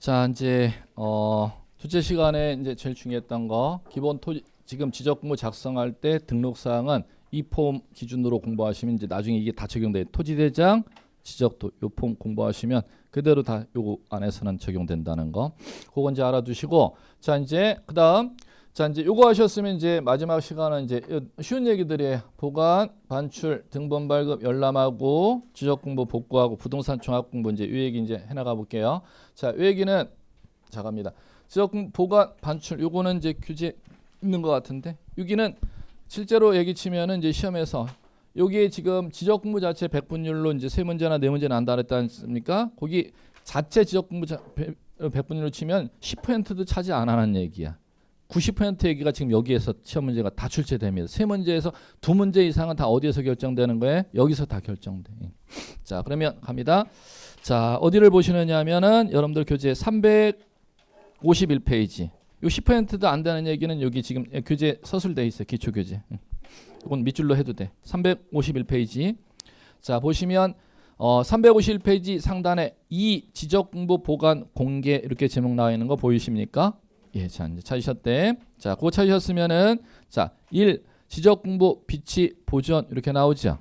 자, 이제 둘째 시간에 이제 제일 중요했던 거 기본 토지 지금 지적공고 작성할 때 등록사항은 이 폼 기준으로 공부하시면 이제 나중에 이게 다 적용돼. 토지대장 지적도 요 폼 공부하시면 그대로 다 요거 안에서는 적용된다는 거. 그거 이제 알아두시고 자, 이제 그다음 자, 이제 요거 하셨으면 이제 마지막 시간은 이제 쉬운 얘기들이에요. 보관, 반출, 등본 발급, 열람하고 지적공부 복구하고 부동산 종합공부 이제 요 얘기 이제 해나가 볼게요. 자, 요 얘기는 자 갑니다. 지적공부 보관, 반출 요거는 이제 규제 있는 것 같은데 여기는 실제로 얘기 치면은 이제 시험에서 여기에 지금 지적공부 자체 백분율로 이제 세 문제나 네 문제 난다 그랬지 않습니까? 거기 자체 지적공부 백분율로 치면 10%도 차지 안 하는 얘기야. 90% 얘기가 지금 여기에서 시험 문제가 다 출제됩니다. 세 문제에서 두 문제 이상은 다 어디에서 결정되는 거예요? 여기서 다 결정돼. 자, 그러면 갑니다. 자, 어디를 보시느냐 하면은 여러분들 교재 351페이지. 요 10%도 안 되는 얘기는 여기 지금 교재 서술돼 있어요. 기초 교재. 이건 밑줄로 해도 돼. 351페이지. 자, 보시면 351페이지 상단에 이 지적공부 보관 공개 이렇게 제목 나와 있는 거 보이십니까? 예, 자, 이제 찾으셨대. 자, 그거 찾으셨으면은 자, 1 지적공부 비치 보전 이렇게 나오죠.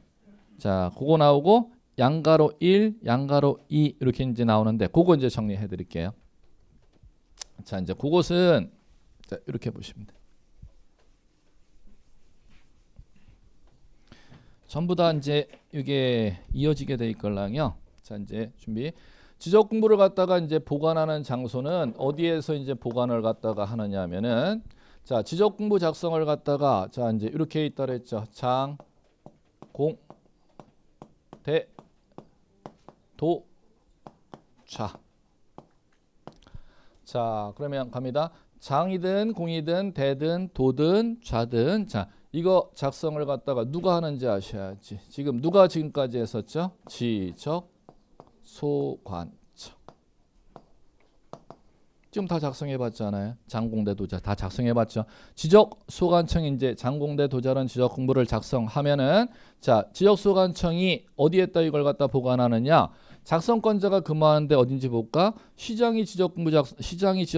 자, 그거 나오고 양가로 1, 양가로 2 이렇게 이제 나오는데 그거 이제 정리해 드릴게요. 자, 이제 그것은 자, 이렇게 보시면 돼요. 전부 다 이제 이게 이어지게 돼 있걸랑요. 자, 이제 준비. 지적 공부를 갖다가 이제 보관하는 장소는 어디에서 이제 보관을 갖다가 하느냐 하면은 자, 지적 공부 작성을 갖다가 자, 이제 이렇게 있다 그랬죠. 장, 공, 대, 도, 좌. 자, 그러면 갑니다. 장이든 공이든 대든 도든 좌든 자, 이거 작성을 갖다가 누가 하는지 아셔야지. 지금 누가 지금까지 했었죠? 지적 소관청. 지금 다 작성해 봤잖아요. 장공대 도자 다 작성해 봤죠. 지적 소관청이 이제 장공대 도자라는 지적 공부를 작성하면은 자, 지적 소관청이 어디에다 이걸 갖다 보관하느냐? 작성권자가 근무하는데 어딘지 볼까? 시장이 지적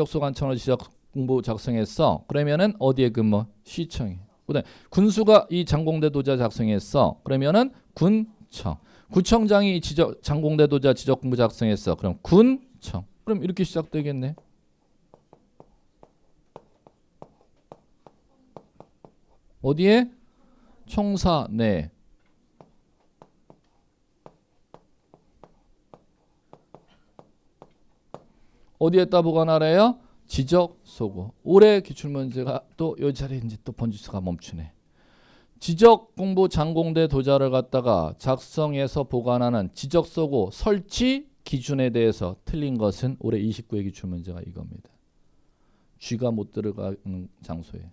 소관청을 지적 공부 작성했어. 그러면은 어디에 근무? 시청에. 그다음에 군수가 이 장공대 도자 작성했어. 그러면은 군청. 구청장이 장공대 도자 지적 공부 작성했어. 그럼 군청. 그럼 이렇게 시작되겠네. 어디에? 청사 내. 어디에다 보관하래요? 지적 소고. 올해 기출문제가 또 이 자리에 이제 또 번지수가 멈추네. 지적 공부 장공대 도자를 갖다가 작성해서 보관하는 지적 소고 설치 기준에 대해서 틀린 것은 올해 29회 기출 문제가 이겁니다. 쥐가 못 들어가는 장소에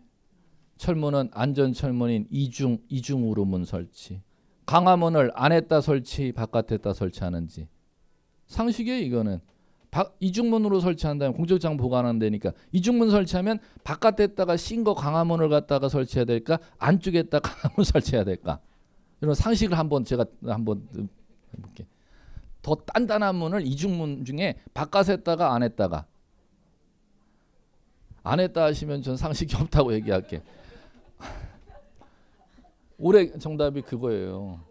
철문은 안전철문인 이중으로 문 설치. 강화문을 안에다 설치 바깥에다 설치하는지 상식이에요. 이거는 이중문으로 설치한다면 공적장 보관하는 데니까 이중문 설치하면 바깥에다가 신 거 강화문을 갖다가 설치해야 될까? 안쪽에다 강화문 설치해야 될까? 이런 상식을 제가 한번 해볼게. 더 단단한 문을 이중문 중에 바깥에다가 안에다가 하시면 전 상식이 없다고 얘기할게. 올해 정답이 그거예요.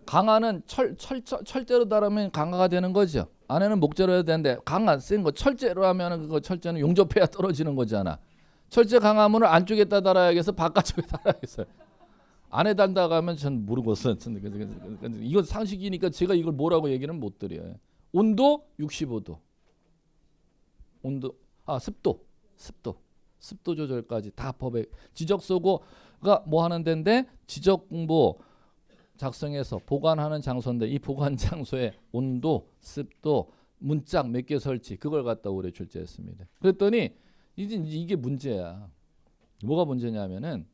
강화는 철제로 달으면 강화가 되는 거죠. 안에는 목재로 해야 되는데 강화 센 거 철제로 하면은 그거 철제는 용접해야 떨어지는 거잖아. 철제 강화문을 안쪽에다 달아야겠어, 바깥쪽에 달아야겠어요. 안에 단다고 하면 전 모르겠어요. 이건 상식이니까 제가 이걸 뭐라고 얘기는 못 드려요. 온도 65도. 온도 습도 조절까지 다 법에 지적 소고가 뭐 하는 데인데 지적 공부 작성해서 보관하는 장소인데 이 보관 장소에 온도, 습도, 문짝 몇 개 설치 그걸 갖다 올해 출제했습니다. 그랬더니 이게 문제야. 뭐가 문제냐면은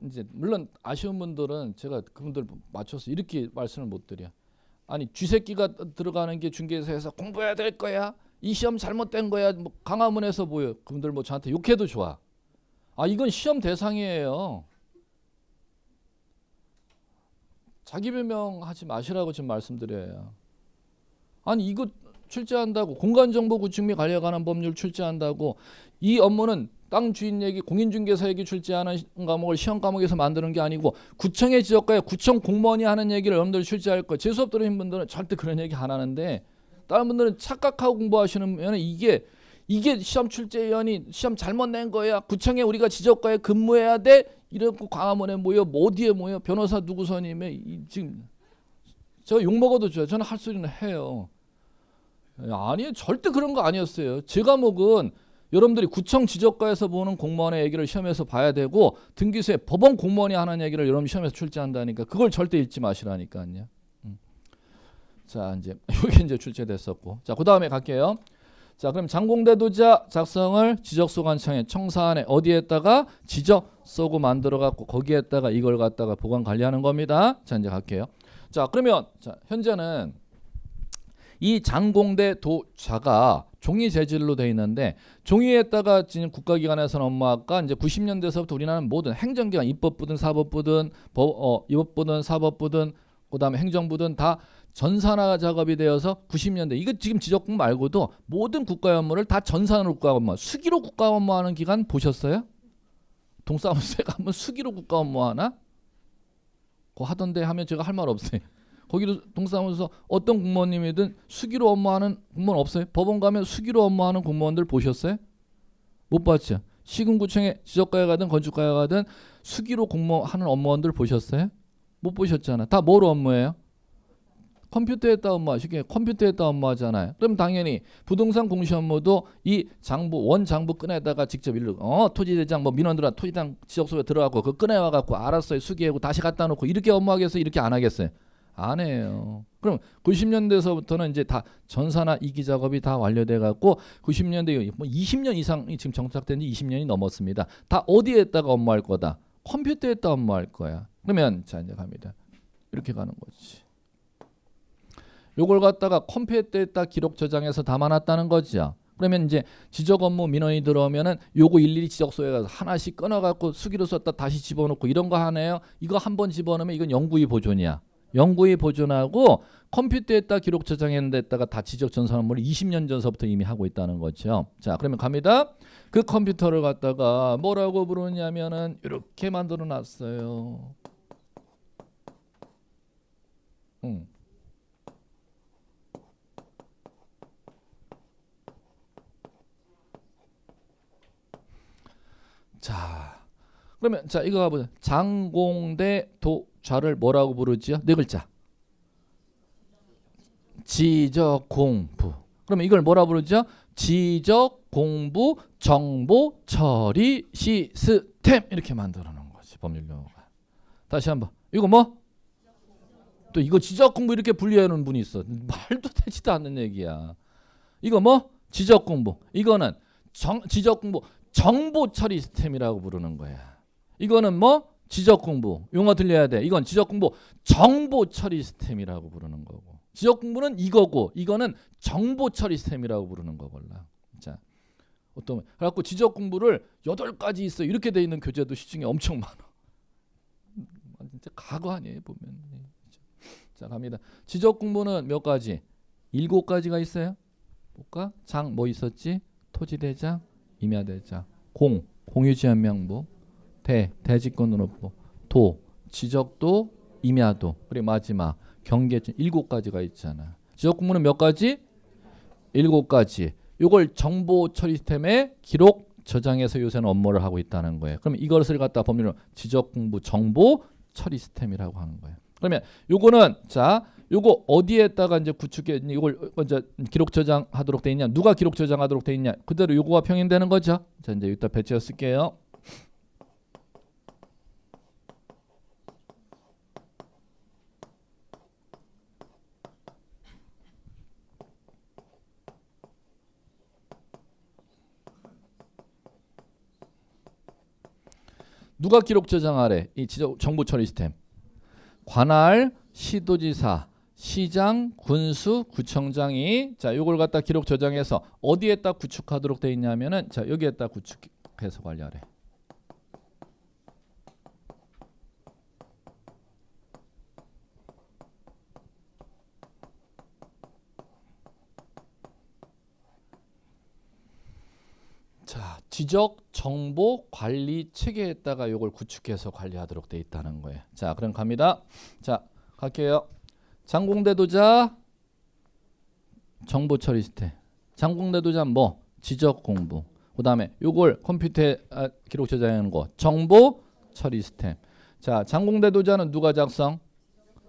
이제 물론 아쉬운 분들은 제가 그분들 맞춰서 이렇게 말씀을 못 드려. 아니 쥐새끼가 들어가는 게 중개사에서 공부해야 될 거야. 이 시험 잘못된 거야. 뭐 강화문에서 보여. 그분들 뭐 저한테 욕해도 좋아. 아, 이건 시험 대상이에요. 자기 변명하지 마시라고 지금 말씀드려요. 아니 이거 출제한다고. 공간정보 구축 및 관리에 관한 법률 출제한다고. 이 업무는 땅 주인 얘기, 공인중개사 얘기 출제하는 과목을 시험 과목에서 만드는 게 아니고 구청의 지적과에 구청 공무원이 하는 얘기를 여러분들 출제할 거예요. 제 수업 들으신 분들은 절대 그런 얘기 안 하는데 다른 분들은 착각하고 공부하시는 이게 시험 출제위원이 시험 잘못 낸 거야. 구청에 우리가 지적과에 근무해야 돼. 이러고 광화문에 모여 뭐 어디에 모여 변호사 누구 선임에 지금 저 욕먹어도 줘요. 저는 할 소리는 해요. 아니 절대 그런 거 아니었어요. 제 과목은 여러분들이 구청 지적과에서 보는 공무원의 얘기를 시험에서 봐야 되고 등기소에 법원 공무원이 하는 얘기를 여러분 시험에서 출제한다니까 그걸 절대 읽지 마시라니까요. 자 이제 여기 이제 출제됐었고 자 그 다음에 갈게요. 자 그럼 장공대도자 작성을 지적소관청에 청사안에 어디에다가 지적 쏘고 만들어 갖고 거기에다가 이걸 갖다가 보관 관리하는 겁니다. 자 이제 갈게요. 자 그러면 자 현재는 이 장공대도자가 종이 재질로 돼 있는데 종이에다가 지금 국가기관에서는 업무할까 이제 90년대서부터 우리나라는 모든 행정기관 입법부든 사법부든 입법부든 사법부든 그다음에 행정부든 다 전산화 작업이 되어서 90년대 이거 지금 지적공 말고도 모든 국가 업무를 다 전산으로 국가 업무 수기로 국가 업무하는 기관 보셨어요? 동사무소에 가면 수기로 국가 업무하나? 그거 하던데 하면 제가 할 말 없어요. 거기도 동사무소 어떤 공무원님이든 수기로 업무하는 공무원 없어요? 법원 가면 수기로 업무하는 공무원들 보셨어요? 못 봤죠? 시군구청에 지적과에 가든 건축과에 가든 수기로 공무하는 업무원들 보셨어요? 못 보셨잖아. 다 뭐로 업무해요? 컴퓨터에다 업무하시게 컴퓨터에다 업무하잖아요. 그럼 당연히 부동산 공시 업무도 이 장부 원장부 끈에다가 직접 토지대장 뭐 민원들한 토지대장 지적소에 들어가고 그 끈에와 갖고 알았어요 수기하고 다시 갖다 놓고 이렇게 업무하겠어요? 이렇게 안 하겠어요? 안 해요. 그럼 90년대서부터는 이제 다 전산화 이기 작업이 다 완료돼 갖고 90년대 뭐 20년 이상이 지금 정착된 지 20년이 넘었습니다. 다 어디에다가 업무할 거다? 컴퓨터에다 업무할 거야. 그러면 자 이제 갑니다. 이렇게 가는 거지. 요걸 갖다가 컴퓨터에다 기록 저장해서 담아놨다는 거죠. 그러면 이제 지적 업무 민원이 들어오면은 요거 일일이 지적소에 가서 하나씩 끊어갖고 수기로 썼다 다시 집어넣고 이런 거 하네요. 이거 한번 집어넣으면 이건 영구히 보존이야. 영구히 보존하고 컴퓨터에다 기록 저장했는 데다가 다 지적 전산 업무를 20년 전서부터 이미 하고 있다는 거죠. 자 그러면 갑니다. 그 컴퓨터를 갖다가 뭐라고 부르냐면은 이렇게 만들어 놨어요. 자, 그러면 자 이거 가보자. 장공대도자를 뭐라고 부르지요? 네 글자. 지적공부. 그러면 이걸 뭐라 부르죠? 지적공부 정보처리 시스템 이렇게 만들어 놓은 거지 법률 용어가. 다시 한번. 이거 뭐? 또 이거 지적공부 이렇게 분리하는 분이 있어. 말도 되지도 않는 얘기야. 이거 뭐? 지적공부. 이거는 지적공부 정보처리 시스템이라고 부르는 거야. 이거는 뭐? 지적공부. 용어 들려야 돼. 이건 지적공부 정보처리 시스템이라고 부르는 거고. 지적공부는 이거고 이거는 정보처리 시스템이라고 부르는 거걸라. 자, 어떤 그래갖고 지적공부를 8가지 있어. 이렇게 돼 있는 교재도 시중에 엄청 많아. 진짜 과거 아니에요 보면. 자 갑니다. 지적공부는 몇 가지? 7가지가 있어요. 볼까? 장 뭐 있었지? 토지대장, 임야대장, 공유지한명부, 대지권으로부, 지적도, 임야도, 그리고 마지막 경계점 7가지가 있잖아. 지적공부는 몇 가지? 7가지. 이걸 정보처리 시스템에 기록 저장해서 요새는 업무를 하고 있다는 거예요. 그럼 이것을 갖다 법률로 지적공부 정보처리 시스템이라고 하는 거예요. 그러면 요거는 자 요거 어디에다가 이제 구축해 이걸 먼저 기록 저장하도록 돼 있냐? 누가 기록 저장하도록 돼 있냐? 그대로 요거가 평행되는 거죠. 자 이제 여기다 배치해 쓸게요. 누가 기록 저장하래? 이 정보 처리 시스템. 관할, 시도지사, 시장, 군수, 구청장이 자 요걸 갖다 기록 저장해서 어디에다 구축하도록 돼 있냐면은 자 여기에다 구축해서 관리하래. 자, 지적 정보 관리 체계에다가 요걸 구축해서 관리하도록 돼 있다는 거예요. 자, 그럼 갑니다. 자, 갈게요. 장공대도자 정보 처리 시스템. 장공대도자 뭐? 지적 공부. 그다음에 요걸 컴퓨터에 기록 저장하는 거. 정보 처리 시스템. 자, 장공대도자는 누가 작성?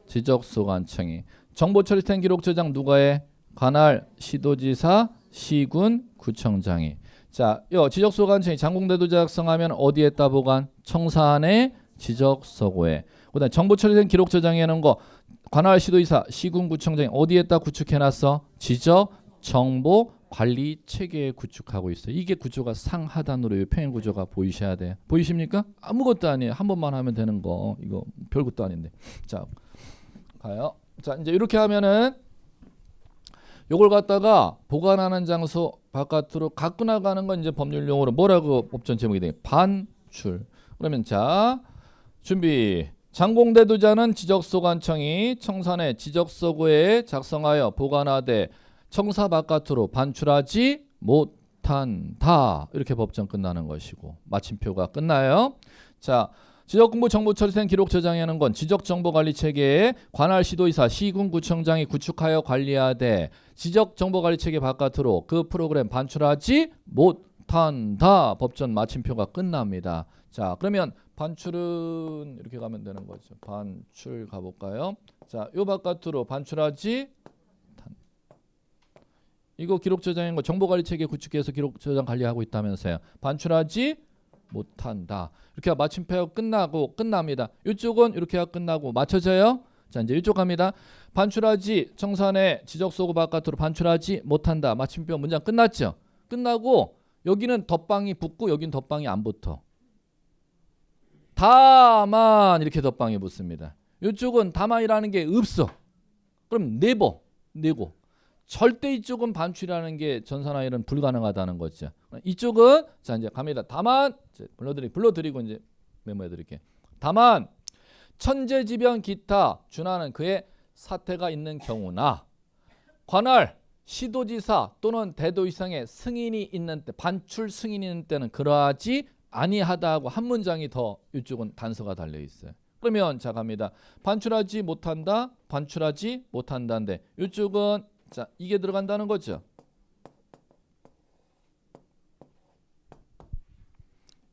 지적소관청이. 정보 처리 시스템 기록 저장 누가 해? 관할, 시도지사, 시군, 구청장이. 자, 요 지적소관청이 장공대도자 작성하면 어디에다 보관? 청사안에 지적서고에. 그다음 정보 처리된 기록 저장해 놓은 거 관할, 시도지사, 시군, 구청장이 어디에다 구축해놨어? 지적 정보 관리 체계에 구축하고 있어요. 이게 구조가 상하단으로 평행 구조가 보이셔야 돼요. 보이십니까? 아무것도 아니에요. 한 번만 하면 되는 거. 이거 별것도 아닌데. 자, 가요. 자, 이제 이렇게 하면은 요걸 갖다가 보관하는 장소 바깥으로 갖고 나가는 건 이제 법률 용어로 뭐라고 법전 제목이 돼? 반출. 그러면 자, 준비. 장공대도자는 지적소관청이 청산의 지적서고에 작성하여 보관하되 청사 바깥으로 반출하지 못한다. 이렇게 법정 끝나는 것이고 마침표가 끝나요. 자, 지적공부 정보처리센 기록 저장하는 건 지적정보관리체계에 관할 시도의사, 시군, 구청장이 구축하여 관리하되 지적정보관리체계 바깥으로 그 프로그램 반출하지 못한다. 법전 마침표가 끝납니다. 자, 그러면 반출은 이렇게 가면 되는 거죠. 반출 가볼까요? 자, 요 바깥으로 반출하지 이거 기록 저장인 거 정보관리체계 구축해서 기록 저장 관리하고 있다면서요. 반출하지 못한다. 이렇게 마침표 끝나고 끝납니다. 이쪽은 이렇게 끝나고 맞춰져요. 자, 이제 이쪽 갑니다. 반출하지 청산의 지적소고 바깥으로 반출하지 못한다. 마침표 문장 끝났죠. 끝나고 여기는 덧방이 붙고 여기는 덧방이 안 붙어. 다만 이렇게 덧방이 붙습니다. 이쪽은 다만이라는 게 없어. 그럼 네버 네고 절대 이쪽은 반출이라는 게 전산화일은 불가능하다는 거죠. 이쪽은 자 이제 갑니다. 다만 불러드리고 이제 메모해 드릴게요. 다만 천재지변 기타 준하는 그의 사태가 있는 경우나 관할 시도지사 또는 대도 이상의 승인이 있는 때 반출 승인이 있는 때는 그러하지 아니하다고 한 문장이 더 이쪽은 단서가 달려 있어요. 그러면 자 갑니다. 반출하지 못한다. 반출하지 못한다인데 이쪽은 자 이게 들어간다는 거죠.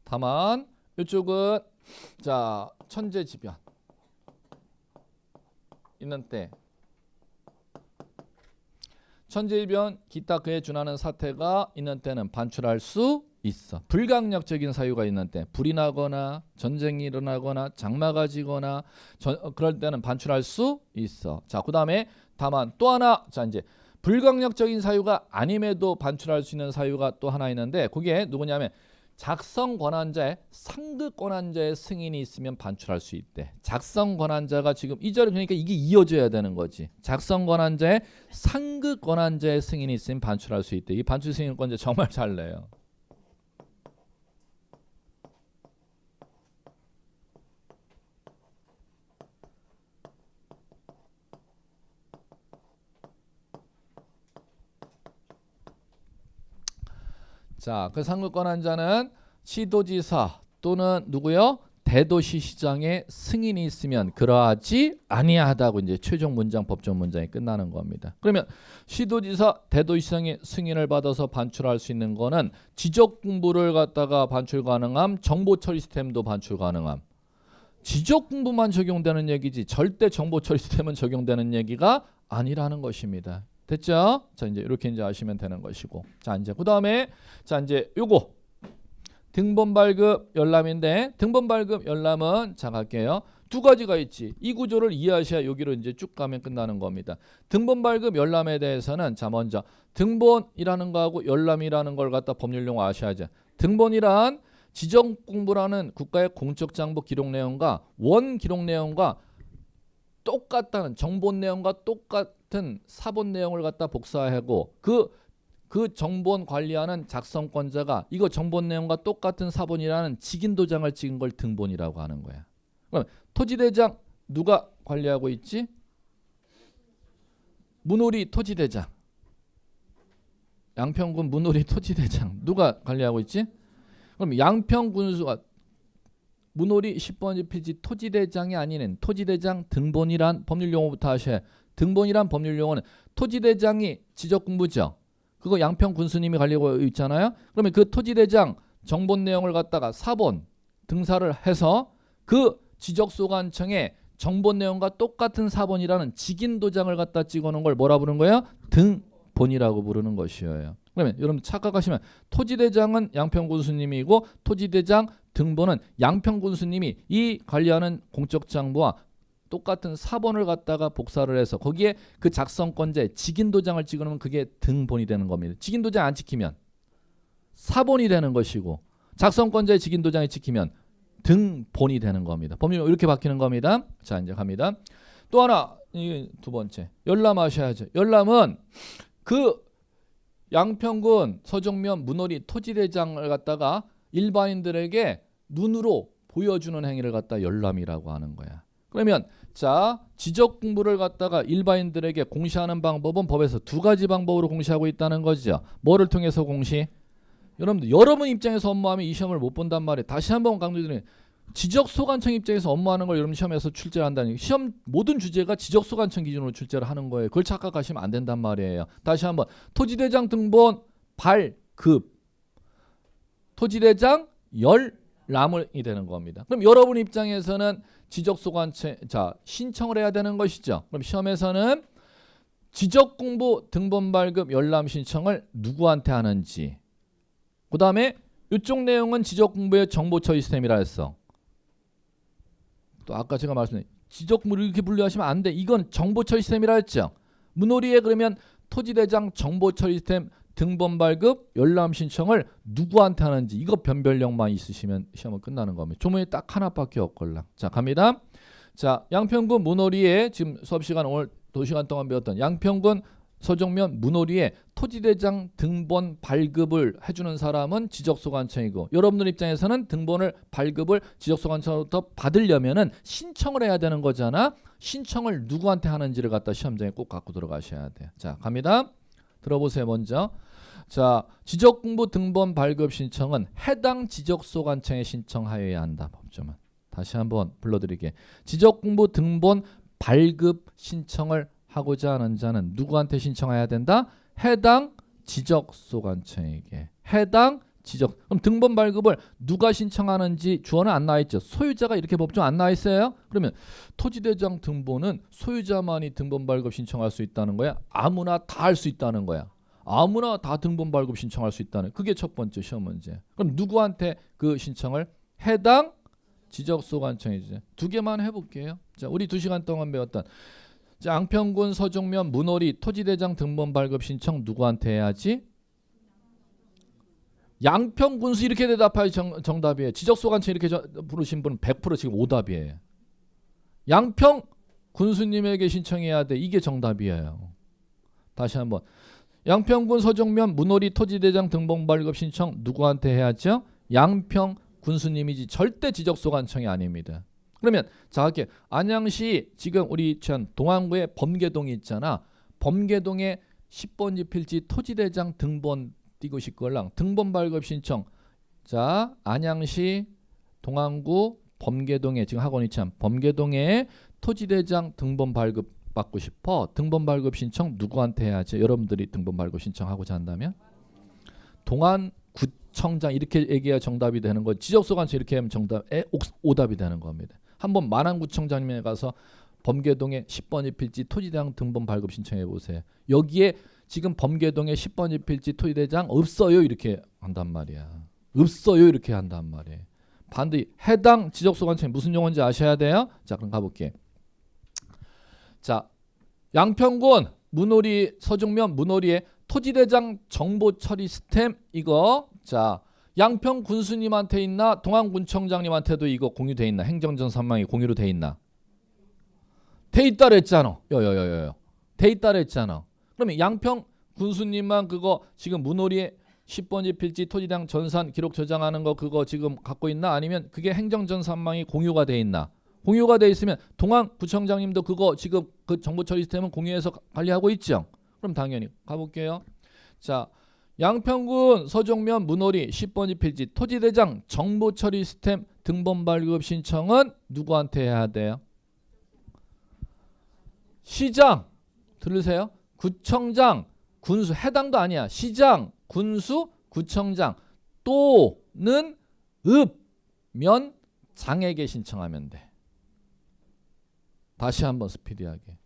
다만 이쪽은 자 천재지변 있는 때 천재지변 기타 그에 준하는 사태가 있는 때는 반출할 수 있어. 불강력적인 사유가 있는 때 불이 나거나 전쟁이 일어나거나 장마가 지거나 그럴 때는 반출할 수 있어. 자, 그다음에 다만 또 하나 자 이제 불강력적인 사유가 아님에도 반출할 수 있는 사유가 또 하나 있는데 그게 누구냐면 작성 권한자의 상급 권한자의 승인이 있으면 반출할 수 있대. 작성 권한자가 지금 이 자리 그러니까 이게 이어져야 되는 거지. 작성 권한자의 상급 권한자의 승인이 있으면 반출할 수 있대. 이 반출 승인권자 정말 잘 내요. 자, 그 상급 권한자는 시도지사 또는 누구요? 대도시시장의 승인이 있으면 그러하지 아니하다고 이제 최종 문장 법정 문장이 끝나는 겁니다. 그러면 시도지사 대도시장의 승인을 받아서 반출할 수 있는 거는 지적 공부를 갖다가 반출 가능함, 정보 처리 시스템도 반출 가능함. 지적 공부만 적용되는 얘기지 절대 정보 처리 시스템은 적용되는 얘기가 아니라는 것입니다. 됐죠? 자, 이제 이렇게 이제 아시면 되는 것이고. 자, 이제 그다음에 자, 이제 요거 등본 발급 열람인데 등본 발급 열람은 자 갈게요. 두 가지가 있지. 이 구조를 이해하셔야 여기로 이제 쭉 가면 끝나는 겁니다. 등본 발급 열람에 대해서는 자 먼저 등본이라는 거하고 열람이라는 걸 갖다 법률 용어 아셔야죠. 등본이란 지적 공부라는 국가의 공적 정보 기록 내용과 원 기록 내용과 똑같다는 정본 내용과 똑같은 사본 내용을 갖다 복사하고 그 정본 관리하는 작성권자가 이거 정본 내용과 똑같은 사본이라는 직인 도장을 찍은 걸 등본이라고 하는 거야. 그럼 토지대장 누가 관리하고 있지? 문우리 토지대장. 양평군 문호리 토지대장 누가 관리하고 있지? 그럼 양평군수가 문호리 10번지 필지 토지대장이 아닌 토지대장 등본이란 법률용어부터 하셔야. 등본이란 법률용어는 토지대장이 지적공부죠. 그거 양평군수님이 관리하고 있잖아요. 그러면 그 토지대장 정본 내용을 갖다가 4번 등사를 해서 그 지적소관청에 정본 내용과 똑같은 4번이라는 직인도장을 갖다 찍어놓은 걸 뭐라 부르는 거예요? 등본이라고 부르는 것이에요. 그러면 여러분 착각하시면 토지대장은 양평군수님이고 토지대장 등본은 양평군수님이 이 관리하는 공적장부와 똑같은 4번을 갖다가 복사를 해서 거기에 그 작성권자의 직인도장을 찍으면 그게 등본이 되는 겁니다. 직인도장 안 찍히면 4번이 되는 것이고 작성권자의 직인도장이 찍히면 등본이 되는 겁니다. 법률 이렇게 바뀌는 겁니다. 자, 이제 갑니다. 또 하나, 이 두 번째. 열람하셔야죠. 열람은 그 양평군 서정면 문호리 토지대장을 갖다가 일반인들에게 눈으로 보여주는 행위를 갖다 열람이라고 하는 거야. 그러면 자, 지적 공부를 갖다가 일반인들에게 공시하는 방법은 법에서 두 가지 방법으로 공시하고 있다는 거죠. 뭐를 통해서 공시? 여러분들 여러분 입장에서 업무하면 이 시험을 못 본단 말이에요. 다시 한번 강조드리는 지적소관청 입장에서 업무하는 걸 여러분 시험에서 출제를 한다는 시험 모든 주제가 지적소관청 기준으로 출제를 하는 거예요. 그걸 착각하시면 안 된단 말이에요. 다시 한번 토지대장 등본 발급 토지대장 열람이 되는 겁니다. 그럼 여러분 입장에서는 지적소관청 자 신청을 해야 되는 것이죠. 그럼 시험에서는 지적공부 등본 발급 열람 신청을 누구한테 하는지 그 다음에 이쪽 내용은 지적공부의 정보처리 시스템이라 했어. 또 아까 제가 말씀드린 지적공부를 이렇게 분류하시면 안 돼. 이건 정보처리 시스템이라 했죠. 문호리에 그러면 토지대장 정보처리 시스템 등본 발급 열람 신청을 누구한테 하는지 이거 변별력만 있으시면 시험은 끝나는 겁니다. 조문이 딱 하나밖에 없걸라. 자, 갑니다. 자, 양평군 문호리에 지금 수업시간 오늘 2시간 동안 배웠던 양평군 서정면 문호리에 토지대장 등본 발급을 해주는 사람은 지적소관청이고 여러분들 입장에서는 등본을 발급을 지적소관청부터 받으려면은 신청을 해야 되는 거잖아. 신청을 누구한테 하는지를 갖다 시험장에 꼭 갖고 들어가셔야 돼요. 자, 갑니다. 들어보세요. 먼저 자 지적공부 등본 발급 신청은 해당 지적소관청에 신청하여야 한다. 법조문 다시 한번 불러드리게 지적공부 등본 발급 신청을 하고자 하는 자는 누구한테 신청해야 된다? 해당 지적소관청에게. 해당 지적. 그럼 등본 발급을 누가 신청하는지 주어는 안 나와 있죠. 소유자가 이렇게 법정 안 나와 있어요. 그러면 토지대장 등본은 소유자만이 등본 발급 신청할 수 있다는 거야? 아무나 다 할 수 있다는 거야? 아무나 다 등본 발급 신청할 수 있다는 그게 첫 번째 시험 문제. 그럼 누구한테 그 신청을? 해당 지적소관청이지. 두 개만 해볼게요. 자, 우리 2시간 동안 배웠던 자, 양평군 서정면 문호리 토지대장 등본 발급 신청 누구한테 해야지? 양평군수 이렇게 대답하여 정답이에요. 지적소관청 이렇게 부르신 분은 100% 지금 오답이에요. 양평군수님에게 신청해야 돼. 이게 정답이에요. 다시 한번 양평군 서정면 문호리 토지대장 등본 발급 신청 누구한테 해야죠? 양평군수님이지 절대 지적소관청이 아닙니다. 그러면 자 할게 안양시 지금 우리 동안구에 범계동이 있잖아. 범계동에 10번지 필지 토지대장 등본 띄고 싶걸랑 등본 발급 신청. 자 안양시 동안구 범계동에 지금 학원 있잖아. 범계동에 토지대장 등본 발급 받고 싶어. 등본 발급 신청 누구한테 해야지? 여러분들이 등본 발급 신청하고자 한다면 동안구청장 이렇게 얘기해야 정답이 되는 거. 지적소관청 이렇게 하면 오답이 되는 겁니다. 한번 만안구청장님에 가서 범계동에 10번지 필지 토지대장 등본 발급 신청해 보세요. 여기에 지금 범계동에 10번지 필지 토지대장 없어요 이렇게 한단 말이야. 없어요 이렇게 한단 말이에요. 반드시 해당 지적소관청이 무슨 용어인지 아셔야 돼요. 자 그럼 가볼게. 자 양평군 문호리 서정면 문호리에 토지대장 정보처리 시스템 이거 자 양평군수님한테 있나 동안군청장님한테도 이거 공유돼 있나? 행정전 선망이 공유로 돼 있나? 돼 있다 그랬잖아. 돼 있다 그랬잖아. 그러면 양평군수님만 그거 지금 문호리에 10번지 필지 토지대장 전산 기록 저장하는 거 그거 지금 갖고 있나? 아니면 그게 행정전 선망이 공유가 돼 있나? 공유가 돼 있으면 동안구청장님도 그거 지금 그 정보처리 시스템은 공유해서 관리하고 있죠. 그럼 당연히 가볼게요. 자 양평군 서정면 문호리 10번지 페이지 토지대장 정보처리 시스템 등본 발급 신청은 누구한테 해야 돼요? 시장 들으세요? 구청장 군수 해당도 아니야. 시장 군수 구청장 또는 읍면 장에게 신청하면 돼. 다시 한번 스피디하게.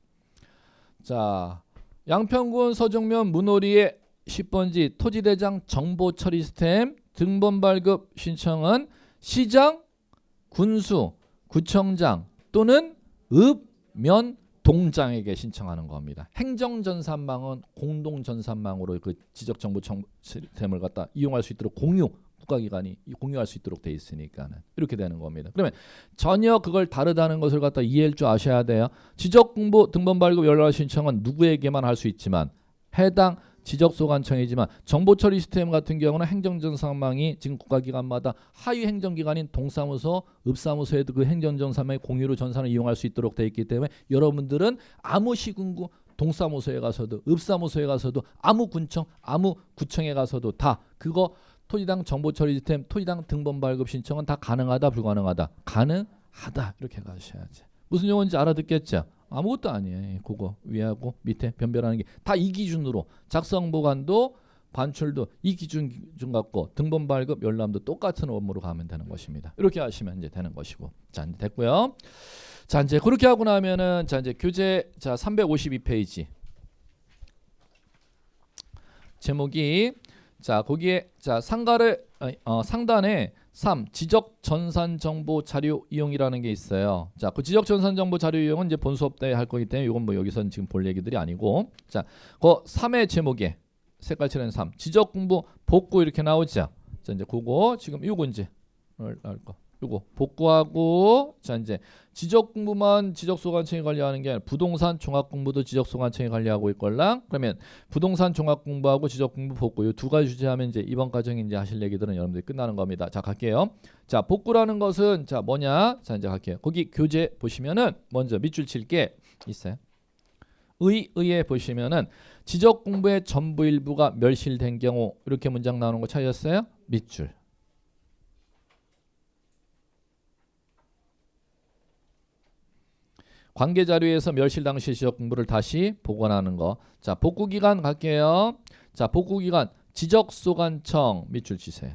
자, 양평군 서정면 문호리의 10번지 토지대장 정보처리 시스템 등본 발급 신청은 시장, 군수, 구청장 또는 읍면 동장에게 신청하는 겁니다. 행정전산망은 공동전산망으로 그 지적정보 시스템을 갖다 이용할 수 있도록 국가기관이 공유할 수 있도록 돼 있으니까는 이렇게 되는 겁니다. 그러면 전혀 그걸 다르다는 것을 갖다 이해할 줄 아셔야 돼요. 지적공부 등본 발급 연락 신청은 누구에게만 할 수 있지만 해당 지적소관청이지만 정보처리 시스템 같은 경우는 행정전산망이 지금 국가기관마다 하위 행정기관인 동사무소, 읍사무소에도 그 행정전산망의 공유로 전산을 이용할 수 있도록 되어 있기 때문에 여러분들은 아무 시군구 동사무소에 가서도 읍사무소에 가서도 아무 군청, 아무 구청에 가서도 다 그거 토지당 정보처리 시스템, 토지당 등본 발급 신청은 다 가능하다, 불가능하다? 가능하다 이렇게 가셔야지. 무슨 용어인지 알아듣겠죠? 아무것도 아니에요. 그거 위하고 밑에 변별하는 게 다 이 기준으로 작성 보관도 반출도 이 기준 갖고 등본 발급 열람도 똑같은 업무로 가면 되는 것입니다. 이렇게 하시면 이제 되는 것이고. 자, 이제 됐고요. 자, 이제 그렇게 하고 나면은 자, 이제 교재 자 352페이지 제목이 자, 거기에 자, 상단에 3. 지적 전산 정보 자료 이용이라는 게 있어요. 자, 그 지적 전산 정보 자료 이용은 이제 본 수업 때 할 거기 때문에 이건 뭐 여기서는 지금 볼 얘기들이 아니고. 자, 그 3의 제목에 색깔 칠한 3. 지적 공부 복구 이렇게 나오죠. 자, 이제 그거 지금 요거 이제 나올 거. 요거 복구하고 자, 이제 지적 공부만 지적소관청이 관리하는 게 아니라 부동산 종합 공부도 지적소관청이 관리하고 있걸랑. 그러면 부동산 종합 공부하고 지적 공부 복구 요 두 가지 주제하면 이제 이번 과정에 이제 하실 얘기들은 여러분들이 끝나는 겁니다. 자, 갈게요. 자, 복구라는 것은 자, 뭐냐? 자, 이제 갈게요. 거기 교재 보시면은 먼저 밑줄 칠 게 있어요. 의에 보시면은 지적 공부의 전부 일부가 멸실된 경우 이렇게 문장 나오는 거 찾으셨어요? 밑줄. 관계 자료에서 멸실 당시 지적 공부를 다시 복원하는 거. 자, 복구 기간 갈게요. 자, 복구 기간 지적소관청 밑줄 치세요.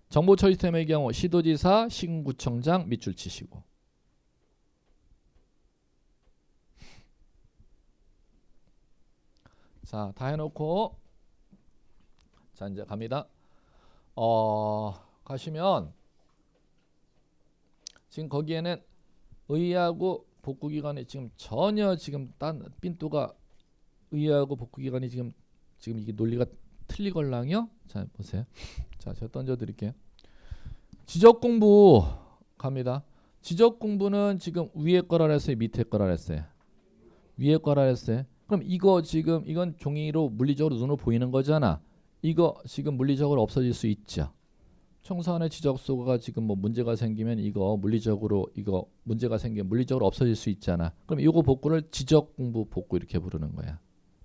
정보처리 시스템의 경우 시도지사, 시군구청장 밑줄 치시고. 자, 다 해놓고 자, 이제 갑니다. 가시면 지금 거기에는 의하고 복구기관이 지금 전혀 지금 딴 삔또가 의하고 복구기관이 지금 이게 논리가 틀리걸랑요. 자, 보세요. 자, 제가 던져드릴게요. 지적공부 갑니다. 지적공부는 지금 위에 거라 했어요, 밑에 거라 했어요? 위에 거라 했어요. 그럼 이거 지금 이건 종이로 물리적으로 눈으로 보이는 거잖아. 이거 지금 물리적으로 없어질 수 있죠. 청사안의 지적소가 지금 뭐 문제가 생기면 이거 물리적으로 이거 문제가 생기면 물리적으로 없어질 수 있잖아. 그럼 이거 복구를 지적공부 복구 이렇게 부르는 거야.